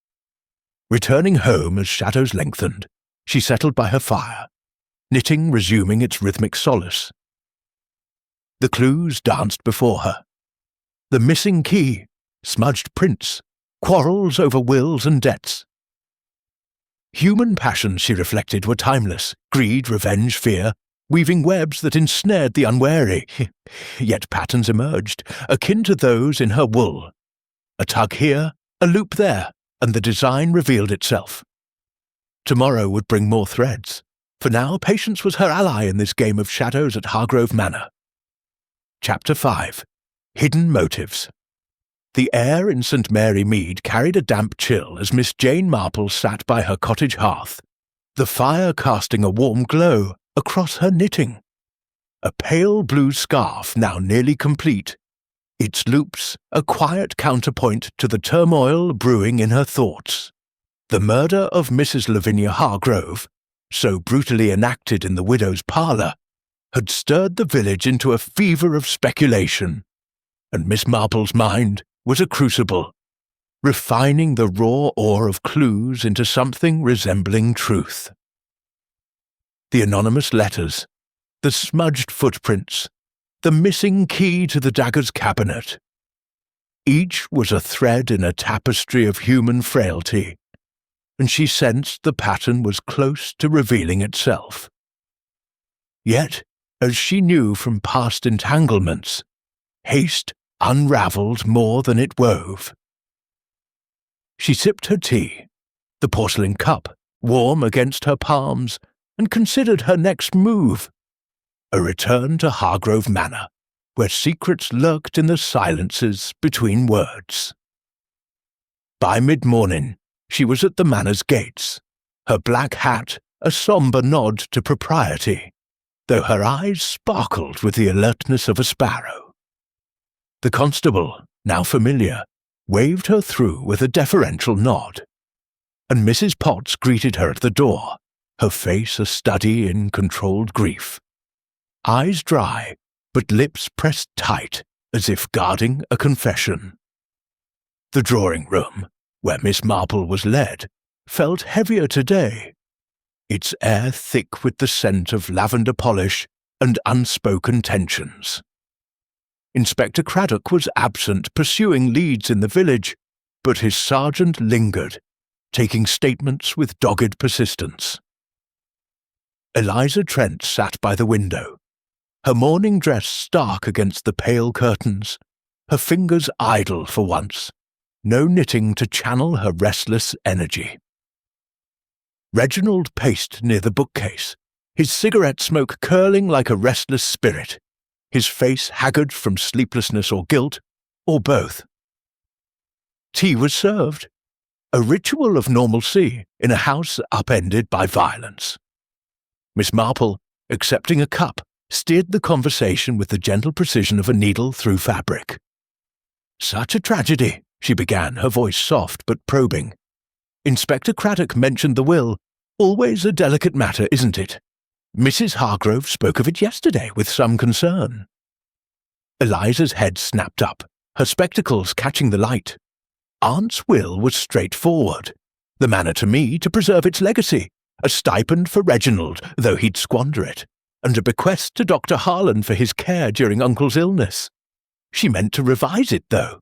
Returning home as shadows lengthened, she settled by her fire, knitting resuming its rhythmic solace. The clues danced before her. The missing key, smudged prints, quarrels over wills and debts. Human passions, she reflected, were timeless, greed, revenge, fear, weaving webs that ensnared the unwary. Yet patterns emerged, akin to those in her wool. A tug here, a loop there, and the design revealed itself. Tomorrow would bring more threads. For now, patience was her ally in this game of shadows at Hargrove Manor. Chapter 5. Hidden Motives. The air in St. Mary Mead carried a damp chill as Miss Jane Marple sat by her cottage hearth, the fire casting a warm glow across her knitting. A pale blue scarf now nearly complete, its loops a quiet counterpoint to the turmoil brewing in her thoughts. The murder of Mrs. Lavinia Hargrove, so brutally enacted in the widow's parlour, had stirred the village into a fever of speculation, and Miss Marple's mind was a crucible, refining the raw ore of clues into something resembling truth. The anonymous letters, the smudged footprints, the missing key to the dagger's cabinet. Each was a thread in a tapestry of human frailty, and she sensed the pattern was close to revealing itself. Yet, as she knew from past entanglements, haste unravelled more than it wove. She sipped her tea, the porcelain cup warm against her palms, and considered her next move. A return to Hargrove Manor, where secrets lurked in the silences between words. By mid-morning, she was at the manor's gates, her black hat a sombre nod to propriety, though her eyes sparkled with the alertness of a sparrow. The constable, now familiar, waved her through with a deferential nod, and Mrs. Potts greeted her at the door, her face a study in controlled grief. Eyes dry, but lips pressed tight as if guarding a confession. The drawing-room, where Miss Marple was led, felt heavier today, its air thick with the scent of lavender polish and unspoken tensions. Inspector Craddock was absent pursuing leads in the village, but his sergeant lingered, taking statements with dogged persistence. Eliza Trent sat by the window, her morning dress stark against the pale curtains, her fingers idle for once, no knitting to channel her restless energy. Reginald paced near the bookcase, his cigarette smoke curling like a restless spirit, his face haggard from sleeplessness or guilt, or both. Tea was served, a ritual of normalcy in a house upended by violence. Miss Marple, accepting a cup, steered the conversation with the gentle precision of a needle through fabric. "Such a tragedy," she began, her voice soft but probing. "Inspector Craddock mentioned the will. Always a delicate matter, isn't it? Mrs. Hargrove spoke of it yesterday with some concern." Eliza's head snapped up, her spectacles catching the light. Aunt's will was straightforward. The manor to me to preserve its legacy, a stipend for Reginald, though he'd squander it, and a bequest to Dr. Harlan for his care during Uncle's illness. She meant to revise it, though.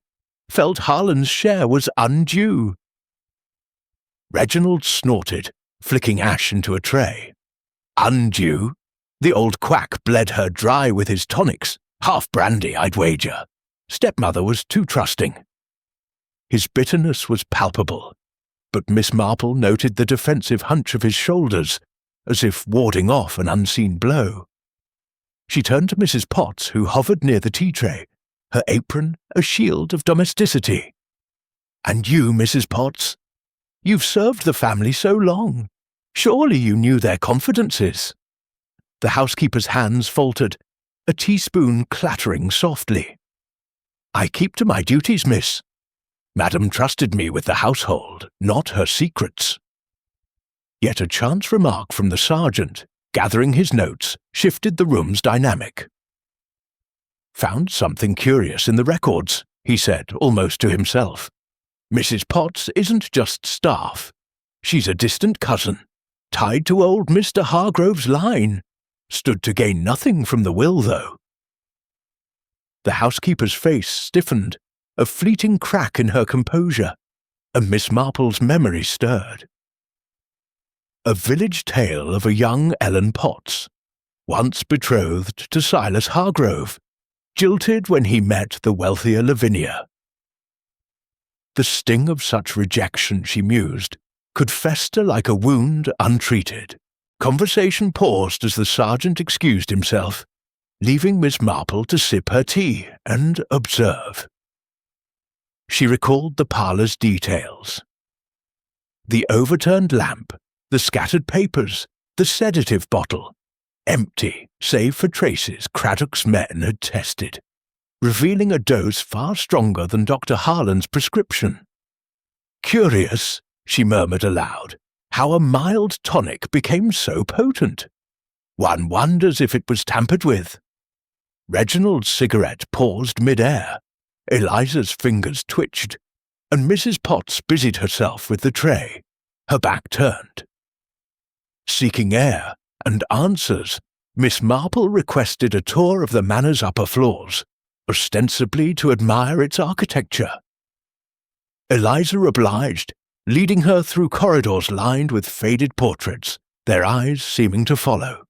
Felt Harlan's share was undue. Reginald snorted, flicking ash into a tray. Undue? The old quack bled her dry with his tonics, half brandy, I'd wager. Stepmother was too trusting. His bitterness was palpable, but Miss Marple noted the defensive hunch of his shoulders, as if warding off an unseen blow. She turned to Mrs. Potts, who hovered near the tea tray, her apron a shield of domesticity. "And you, Mrs. Potts? You've served the family so long. Surely you knew their confidences." The housekeeper's hands faltered, a teaspoon clattering softly. "I keep to my duties, miss. Madam trusted me with the household, not her secrets." Yet a chance remark from the sergeant, gathering his notes, shifted the room's dynamic. "Found something curious in the records," he said, almost to himself. "Mrs. Potts isn't just staff. She's a distant cousin, tied to old Mr. Hargrove's line. Stood to gain nothing from the will, though." The housekeeper's face stiffened, a fleeting crack in her composure, and Miss Marple's memory stirred. A village tale of a young Ellen Potts, once betrothed to Silas Hargrove, jilted when he met the wealthier Lavinia. The sting of such rejection, she mused, could fester like a wound untreated. Conversation paused as the sergeant excused himself, leaving Miss Marple to sip her tea and observe. She recalled the parlour's details. The overturned lamp, the scattered papers, the sedative bottle, empty save for traces Craddock's men had tested, revealing a dose far stronger than Dr. Harlan's prescription. "Curious," she murmured aloud, "how a mild tonic became so potent. One wonders if it was tampered with." Reginald's cigarette paused mid-air, Eliza's fingers twitched, and Mrs. Potts busied herself with the tray, her back turned. Seeking air and answers, Miss Marple requested a tour of the manor's upper floors, ostensibly to admire its architecture. Eliza obliged, leading her through corridors lined with faded portraits, their eyes seeming to follow.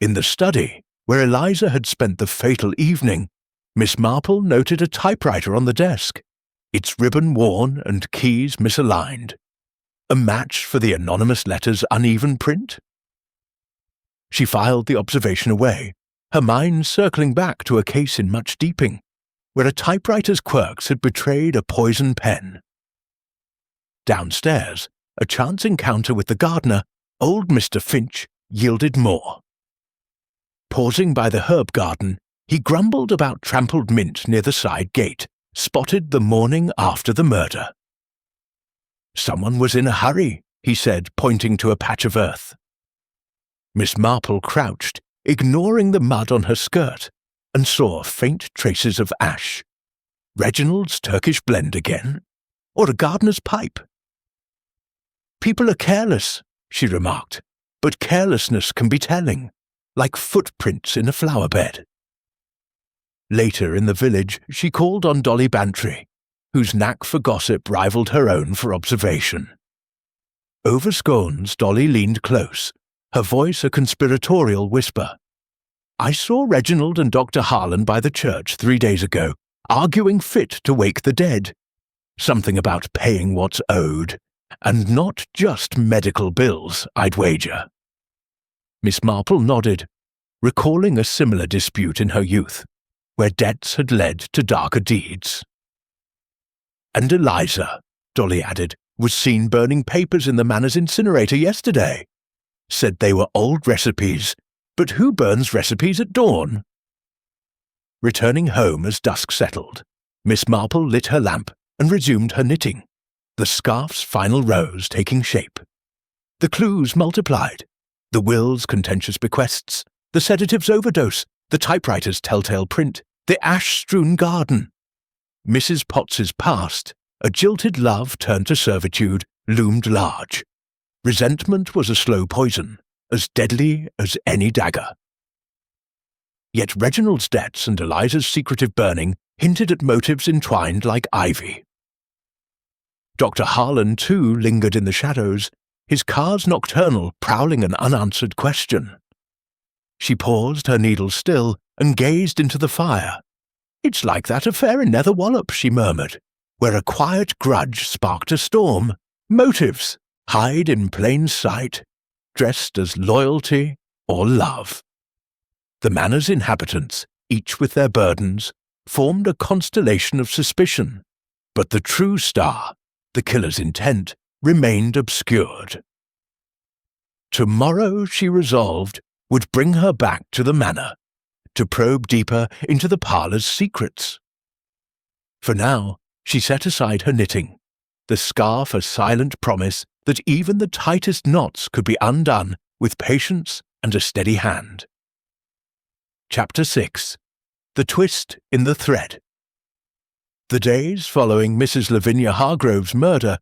In the study, where Eliza had spent the fatal evening, Miss Marple noted a typewriter on the desk, its ribbon worn and keys misaligned. A match for the anonymous letter's uneven print? She filed the observation away, her mind circling back to a case in Much Deeping, where a typewriter's quirks had betrayed a poison pen. Downstairs, a chance encounter with the gardener, old Mr. Finch, yielded more. Pausing by the herb garden, he grumbled about trampled mint near the side gate, spotted the morning after the murder. "Someone was in a hurry," he said, pointing to a patch of earth. Miss Marple crouched, ignoring the mud on her skirt, and saw faint traces of ash. Reginald's Turkish blend again? Or a gardener's pipe? "People are careless," she remarked, "but carelessness can be telling, like footprints in a flower bed." Later in the village, she called on Dolly Bantry, whose knack for gossip rivaled her own for observation. Over scones, Dolly leaned close, her voice a conspiratorial whisper. "I saw Reginald and Dr. Harlan by the church 3 days ago, arguing fit to wake the dead. Something about paying what's owed, and not just medical bills, I'd wager." Miss Marple nodded, recalling a similar dispute in her youth, where debts had led to darker deeds. "And Eliza," Dolly added, "was seen burning papers in the manor's incinerator yesterday. Said they were old recipes, but who burns recipes at dawn?" Returning home as dusk settled, Miss Marple lit her lamp and resumed her knitting, the scarf's final rows taking shape. The clues multiplied, the will's contentious bequests, the sedative's overdose, the typewriter's telltale print, the ash-strewn garden. Mrs. Potts's past, a jilted love turned to servitude, loomed large. Resentment was a slow poison, as deadly as any dagger. Yet Reginald's debts and Eliza's secretive burning hinted at motives entwined like ivy. Dr. Harlan, too, lingered in the shadows, his car's nocturnal prowling an unanswered question. She paused, her needle still, and gazed into the fire. "It's like that affair in Netherwallop," she murmured, "where a quiet grudge sparked a storm. Motives hide in plain sight. dressed as loyalty or love. The manor's inhabitants, each with their burdens, formed a constellation of suspicion, but the true star, the killer's intent, remained obscured. Tomorrow, she resolved, would bring her back to the manor, to probe deeper into the parlour's secrets. For now, she set aside her knitting, the scarf a silent promise that even the tightest knots could be undone with patience and a steady hand. Chapter 6. The Twist in the Thread. The days following Mrs. Lavinia Hargrove's murder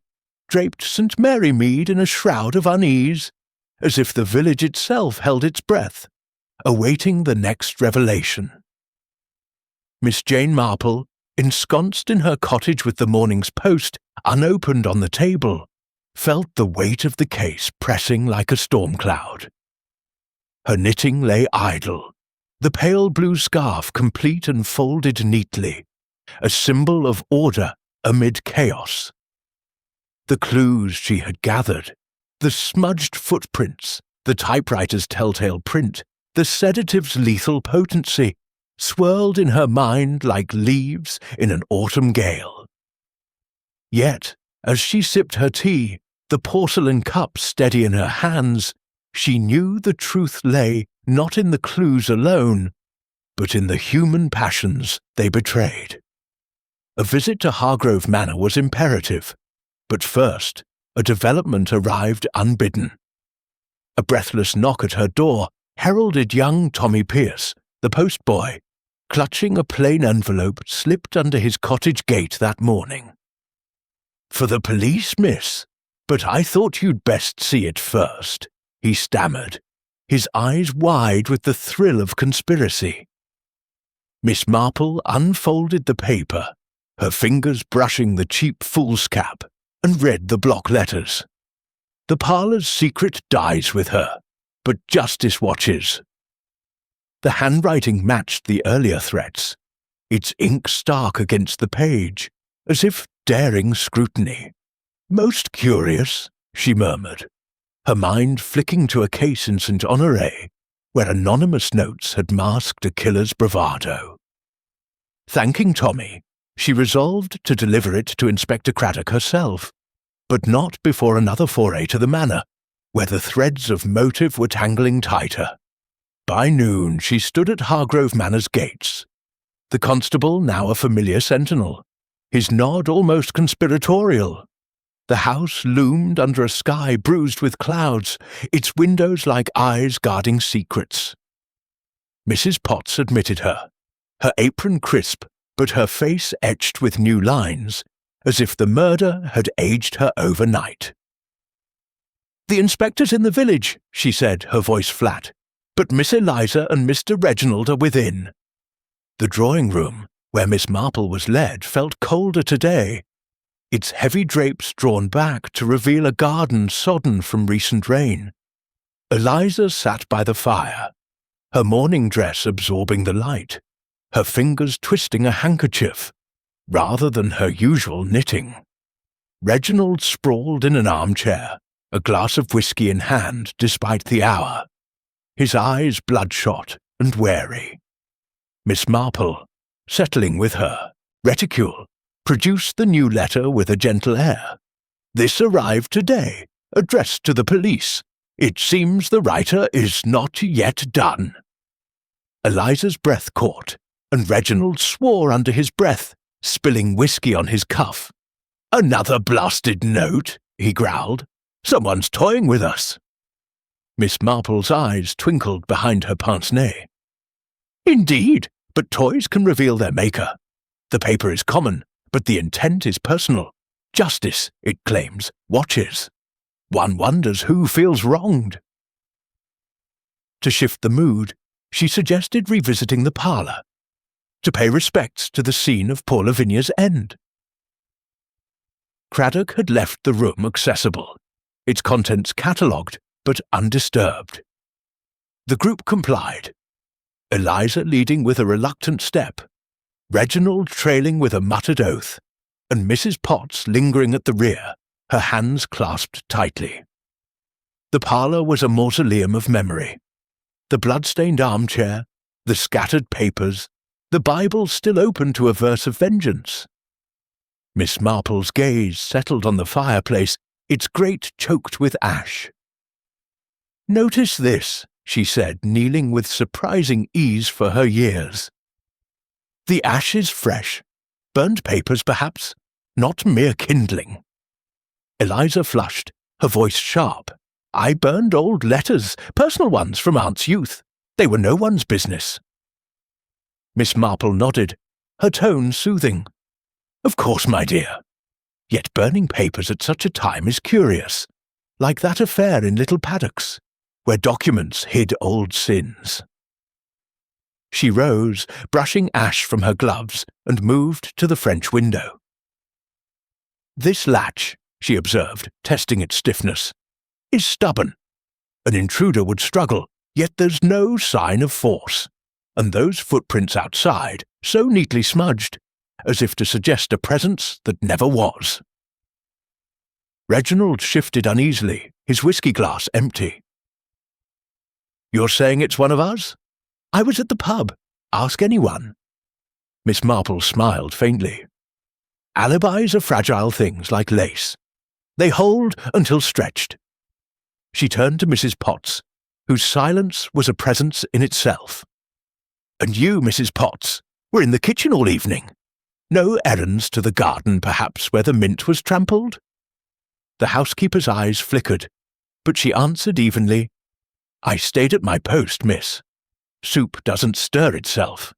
draped St. Mary Mead in a shroud of unease, as if the village itself held its breath, awaiting the next revelation. Miss Jane Marple, ensconced in her cottage with the morning's post unopened on the table, felt the weight of the case pressing like a storm cloud. Her knitting lay idle, the pale blue scarf complete and folded neatly, a symbol of order amid chaos. The clues she had gathered, the smudged footprints, the typewriter's telltale print, the sedative's lethal potency, swirled in her mind like leaves in an autumn gale. Yet, as she sipped her tea, the porcelain cup steady in her hands, she knew the truth lay not in the clues alone, but in the human passions they betrayed. A visit to Hargrove Manor was imperative, but first, a development arrived unbidden. A breathless knock at her door heralded young Tommy Pierce, the postboy, clutching a plain envelope slipped under his cottage gate that morning. "For the police, miss, but I thought you'd best see it first," he stammered, his eyes wide with the thrill of conspiracy. Miss Marple unfolded the paper, her fingers brushing the cheap foolscap, and read the block letters. The parlour's secret dies with her, but justice watches. The handwriting matched the earlier threats, its ink stark against the page, as if daring scrutiny. "Most curious," she murmured, her mind flicking to a case in St. Honoré, where anonymous notes had masked a killer's bravado. Thanking Tommy, she resolved to deliver it to Inspector Craddock herself, but not before another foray to the manor, where the threads of motive were tangling tighter. By noon she stood at Hargrove Manor's gates, the constable now a familiar sentinel, his nod almost conspiratorial. The house loomed under a sky bruised with clouds, its windows like eyes guarding secrets. Mrs. Potts admitted her, her apron crisp, but her face etched with new lines, as if the murder had aged her overnight. "The inspector's in the village," she said, her voice flat, "but Miss Eliza and Mr. Reginald are within." The drawing-room, where Miss Marple was led, felt colder today, its heavy drapes drawn back to reveal a garden sodden from recent rain. Eliza sat by the fire, her morning dress absorbing the light, her fingers twisting a handkerchief, rather than her usual knitting. Reginald sprawled in an armchair, a glass of whiskey in hand despite the hour, his eyes bloodshot and wary. Miss Marple, settling with her, reticule, produced the new letter with a gentle air. "This arrived today, addressed to the police. It seems the writer is not yet done." Eliza's breath caught, and Reginald swore under his breath, spilling whiskey on his cuff. "Another blasted note," he growled. "Someone's toying with us." Miss Marple's eyes twinkled behind her pince-nez. "Indeed, but toys can reveal their maker. The paper is common, but the intent is personal. Justice, it claims, watches. One wonders who feels wronged." To shift the mood, she suggested revisiting the parlour, to pay respects to the scene of poor Lavinia's end. Craddock had left the room accessible, its contents catalogued but undisturbed. The group complied, Eliza leading with a reluctant step, Reginald trailing with a muttered oath, and Mrs. Potts lingering at the rear, her hands clasped tightly. The parlour was a mausoleum of memory. The blood-stained armchair, the scattered papers, the Bible still open to a verse of vengeance. Miss Marple's gaze settled on the fireplace, its grate choked with ash. "Notice this," she said, kneeling with surprising ease for her years. "The ash is fresh, burnt papers perhaps, not mere kindling." Eliza flushed, her voice sharp. "I burned old letters, personal ones from Aunt's youth. They were no one's business." Miss Marple nodded, her tone soothing. "Of course, my dear. Yet burning papers at such a time is curious, like that affair in Little Paddocks, where documents hid old sins." She rose, brushing ash from her gloves, and moved to the French window. "This latch," she observed, testing its stiffness, "is stubborn. An intruder would struggle, yet there's no sign of force. And those footprints outside, so neatly smudged, as if to suggest a presence that never was." Reginald shifted uneasily, his whiskey glass empty. "You're saying it's one of us? I was at the pub. Ask anyone." Miss Marple smiled faintly. "Alibis are fragile things like lace. They hold until stretched." She turned to Mrs. Potts, whose silence was a presence in itself. "And you, Mrs. Potts, were in the kitchen all evening. No errands to the garden, perhaps, where the mint was trampled?" The housekeeper's eyes flickered, but she answered evenly, "I stayed at my post, miss. Soup doesn't stir itself."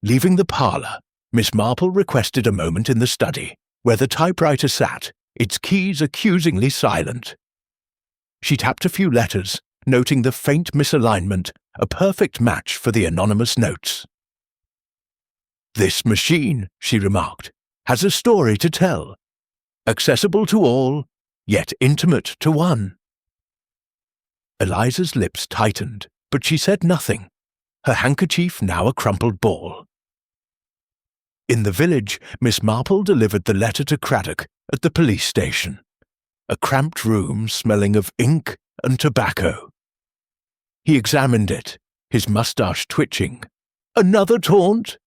Leaving the parlour, Miss Marple requested a moment in the study, where the typewriter sat, its keys accusingly silent. She tapped a few letters, noting the faint misalignment, a perfect match for the anonymous notes. "This machine," she remarked, "has a story to tell. Accessible to all, yet intimate to one." Eliza's lips tightened, but she said nothing, her handkerchief now a crumpled ball. In the village, Miss Marple delivered the letter to Craddock at the police station, a cramped room smelling of ink and tobacco. He examined it, his moustache twitching. "Another taunt?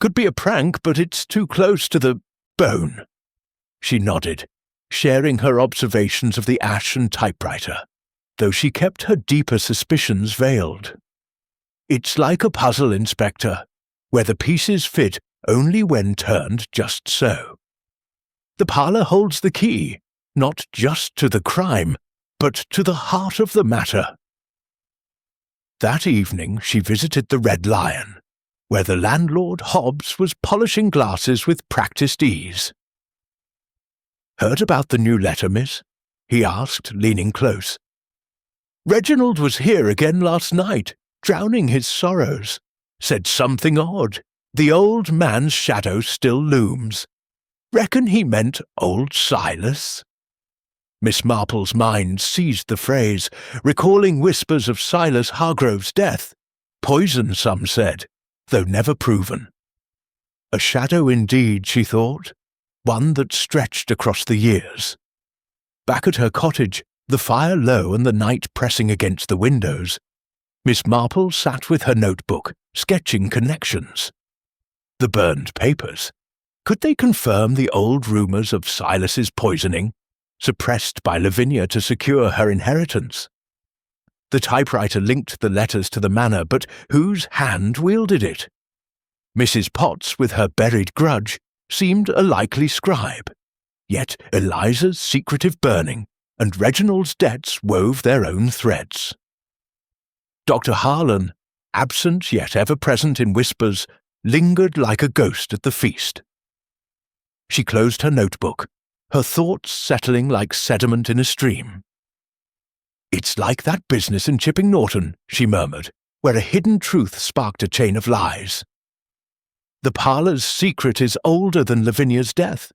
Could be a prank, but it's too close to the bone." She nodded, sharing her observations of the ash and typewriter, though she kept her deeper suspicions veiled. "It's like a puzzle, Inspector, where the pieces fit only when turned just so. The parlour holds the key, not just to the crime, but to the heart of the matter." That evening she visited the Red Lion, where the landlord Hobbs was polishing glasses with practised ease. "Heard about the new letter, miss?" he asked, leaning close. "Reginald was here again last night, drowning his sorrows. Said something odd. The old man's shadow still looms. Reckon he meant old Silas?" Miss Marple's mind seized the phrase, recalling whispers of Silas Hargrove's death. Poison, some said, though never proven. A shadow indeed, she thought, one that stretched across the years. Back at her cottage, the fire low and the night pressing against the windows, Miss Marple sat with her notebook, sketching connections. The burned papers. Could they confirm the old rumours of Silas's poisoning, suppressed by Lavinia to secure her inheritance? The typewriter linked the letters to the manor, but whose hand wielded it? Mrs. Potts, with her buried grudge, seemed a likely scribe. Yet Eliza's secretive burning and Reginald's debts wove their own threads. Dr. Harlan, absent yet ever present in whispers, lingered like a ghost at the feast. She closed her notebook, her thoughts settling like sediment in a stream. "It's like that business in Chipping Norton," she murmured, where a hidden truth sparked a chain of lies. The parlour's secret is older than Lavinia's death,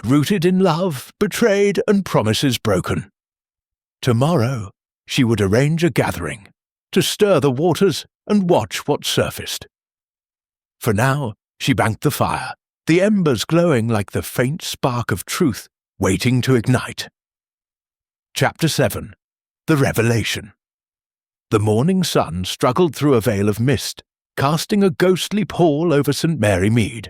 rooted in love, betrayed, and promises broken. Tomorrow she would arrange a gathering, to stir the waters and watch what surfaced. For now, she banked the fire, the embers glowing like the faint spark of truth waiting to ignite. Chapter 7. the revelation. The morning sun struggled through a veil of mist, casting a ghostly pall over St. Mary Mead,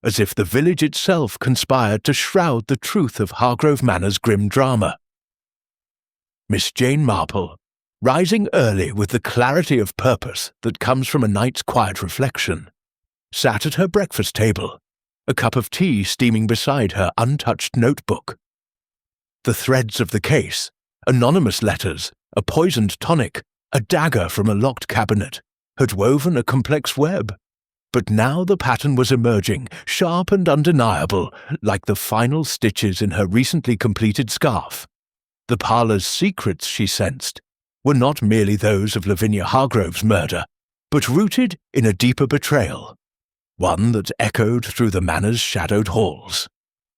as if the village itself conspired to shroud the truth of Hargrove Manor's grim drama. Miss Jane Marple, rising early with the clarity of purpose that comes from a night's quiet reflection, sat at her breakfast table, a cup of tea steaming beside her untouched notebook. The threads of the case, anonymous letters, a poisoned tonic, a dagger from a locked cabinet, had woven a complex web, but now the pattern was emerging, sharp and undeniable, like the final stitches in her recently completed scarf. The parlour's secrets, she sensed, were not merely those of Lavinia Hargrove's murder, but rooted in a deeper betrayal, one that echoed through the manor's shadowed halls.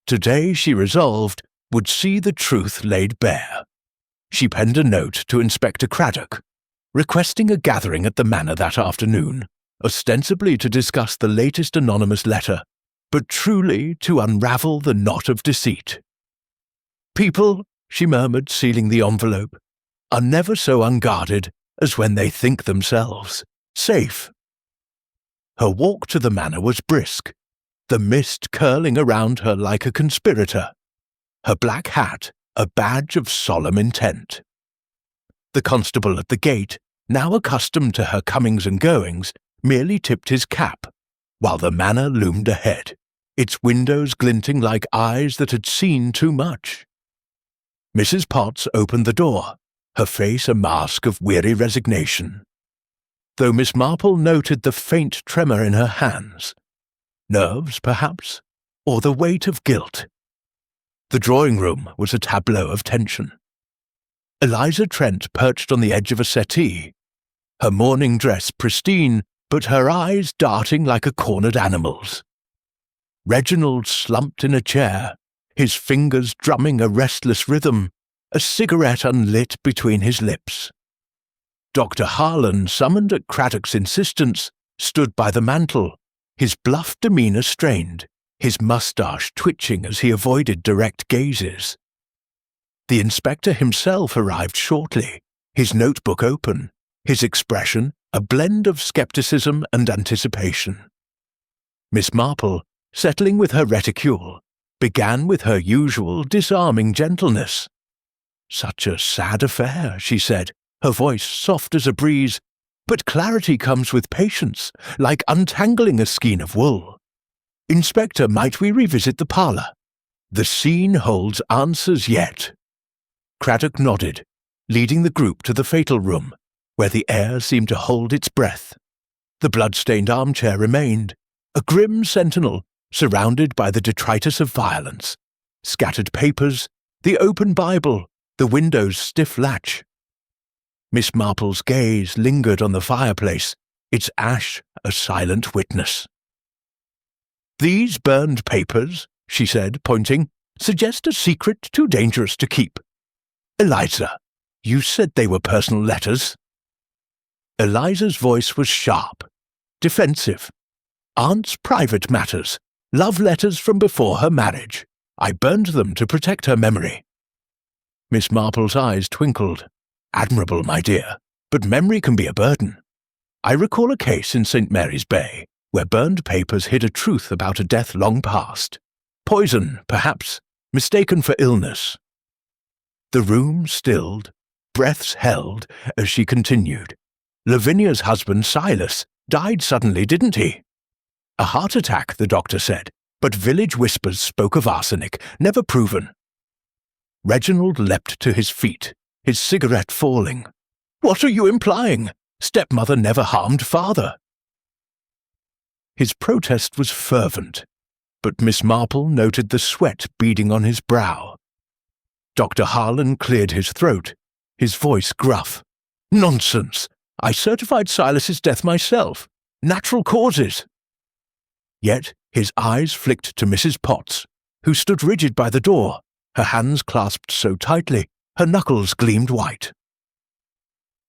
Today, she resolved, would see the truth laid bare. She penned a note to Inspector Craddock, requesting a gathering at the manor that afternoon, ostensibly to discuss the latest anonymous letter, but truly to unravel the knot of deceit. People, she murmured, sealing the envelope, are never so unguarded as when they think themselves safe. Her walk to the manor was brisk, the mist curling around her like a conspirator, her black hat a badge of solemn intent. The constable at the gate, now accustomed to her comings and goings, merely tipped his cap, while the manor loomed ahead, its windows glinting like eyes that had seen too much. Mrs. Potts opened the door, her face a mask of weary resignation, though Miss Marple noted the faint tremor in her hands. Nerves, perhaps, or the weight of guilt. The drawing-room was a tableau of tension. Eliza Trent perched on the edge of a settee, her morning dress pristine, but her eyes darting like a cornered animal's. Reginald slumped in a chair, his fingers drumming a restless rhythm, a cigarette unlit between his lips. Dr. Harlan, summoned at Craddock's insistence, stood by the mantel, his bluff demeanour strained, his moustache twitching as he avoided direct gazes. The inspector himself arrived shortly, his notebook open, his expression a blend of skepticism and anticipation. Miss Marple, settling with her reticule, began with her usual disarming gentleness. "Such a sad affair," she said, her voice soft as a breeze, "but clarity comes with patience, like untangling a skein of wool. Inspector, might we revisit the parlour? The scene holds answers yet." Craddock nodded, leading the group to the fatal room, where the air seemed to hold its breath. The blood-stained armchair remained, a grim sentinel, surrounded by the detritus of violence, scattered papers, the open Bible, the window's stiff latch. Miss Marple's gaze lingered on the fireplace, its ash a silent witness. "These burned papers," she said, pointing, "suggest a secret too dangerous to keep. Eliza, you said they were personal letters." Eliza's voice was sharp, defensive. "Aunt's private matters, love letters from before her marriage. I burned them to protect her memory." Miss Marple's eyes twinkled. "Admirable, my dear, but memory can be a burden. I recall a case in St. Mary's Bay, where burned papers hid a truth about a death long past. Poison, perhaps, mistaken for illness." The room stilled, breaths held, as she continued. "Lavinia's husband, Silas, died suddenly, didn't he? A heart attack, the doctor said, but village whispers spoke of arsenic, never proven." Reginald leapt to his feet, his cigarette falling. "What are you implying? Stepmother never harmed father." His protest was fervent, but Miss Marple noted the sweat beading on his brow. Dr. Harlan cleared his throat, his voice gruff. "Nonsense! I certified Silas's death myself. Natural causes." Yet his eyes flicked to Mrs. Potts, who stood rigid by the door, her hands clasped so tightly, her knuckles gleamed white.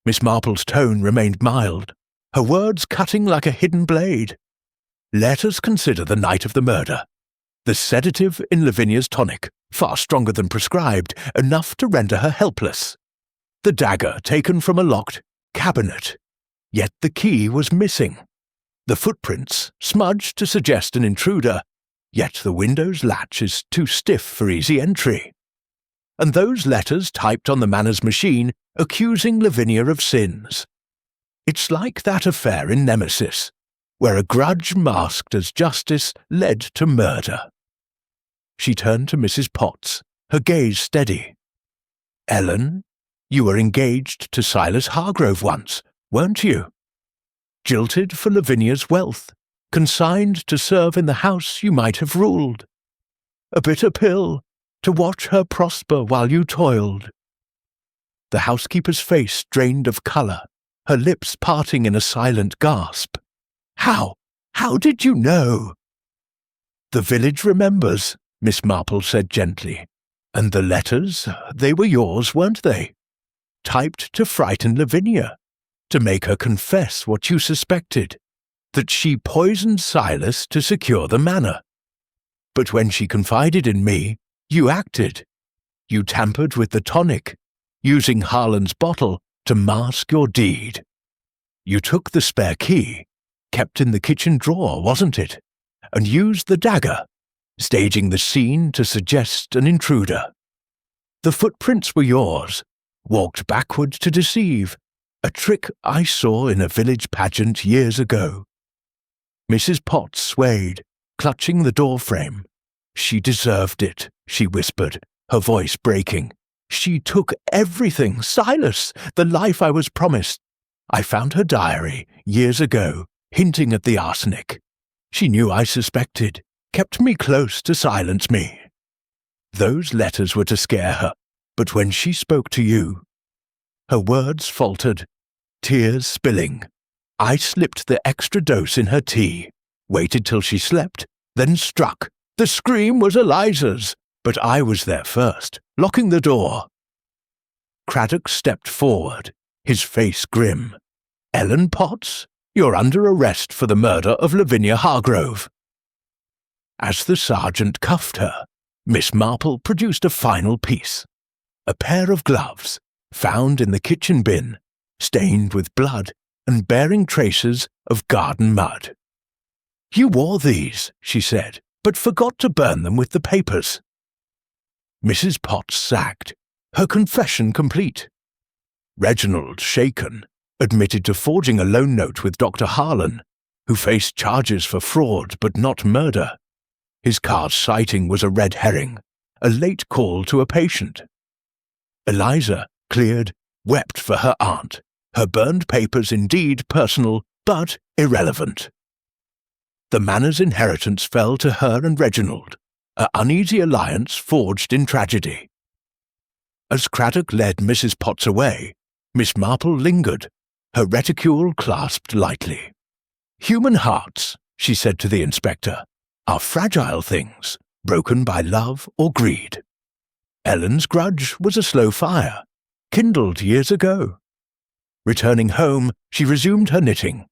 Miss Marple's tone remained mild, her words cutting like a hidden blade. "Let us consider the night of the murder. The sedative in Lavinia's tonic, far stronger than prescribed, enough to render her helpless. the dagger taken from a locked cabinet. Yet the key was missing. The footprints smudged to suggest an intruder, yet the window's latch is too stiff for easy entry. And those letters typed on the Manor's machine accusing Lavinia of sins. It's like that affair in Nemesis, where a grudge masked as justice led to murder. She turned to Mrs. Potts, her gaze steady. "Ellen, you were engaged to Silas Hargrove once, weren't you? Jilted for Lavinia's wealth, consigned to serve in the house you might have ruled. A bitter pill, to watch her prosper while you toiled." The housekeeper's face drained of colour, her lips parting in a silent gasp. How did you know?" "The village remembers," Miss Marple said gently. "And the letters, they were yours, weren't they? Typed to frighten Lavinia, to make her confess what you suspected, that she poisoned Silas to secure the manor. But when she confided in me, you acted. You tampered with the tonic, using Harlan's bottle to mask your deed. You took the spare key, kept in the kitchen drawer, wasn't it, and used the dagger, staging the scene to suggest an intruder. The footprints were yours, walked backward to deceive, a trick I saw in a village pageant years ago." Mrs. Potts swayed, clutching the doorframe. "She deserved it," she whispered, her voice breaking. "She took everything, Silas, the life I was promised. I found her diary, years ago, hinting at the arsenic. She knew I suspected, kept me close to silence me. Those letters were to scare her, but when she spoke to you—" Her words faltered, tears spilling. I slipped the extra dose in her tea, waited till she slept, then struck. The scream was Eliza's, but I was there first, locking the door. Craddock stepped forward, his face grim. "Ellen Potts, you're under arrest for the murder of Lavinia Hargrove." As the sergeant cuffed her, Miss Marple produced a final piece. A pair of gloves, found in the kitchen bin, stained with blood and bearing traces of garden mud. "You wore these," she said, "but forgot to burn them with the papers." Mrs. Potts sagged, her confession complete. Reginald, shaken, admitted to forging a loan note with Dr. Harlan, who faced charges for fraud but not murder. His car's sighting was a red herring, a late call to a patient. Eliza, cleared, wept for her aunt, her burned papers indeed personal but irrelevant. The Manor's inheritance fell to her and Reginald, an uneasy alliance forged in tragedy. As Craddock led Mrs. Potts away, Miss Marple lingered, her reticule clasped lightly. "Human hearts," she said to the inspector, "are fragile things, broken by love or greed. Ellen's grudge was a slow fire, kindled years ago." Returning home, she resumed her knitting.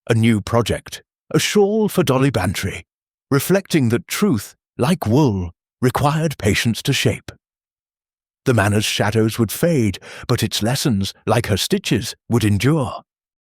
A new project, a shawl for Dolly Bantry, reflecting that truth, like wool, required patience to shape. The Manor's shadows would fade, but its lessons, like her stitches, would endure.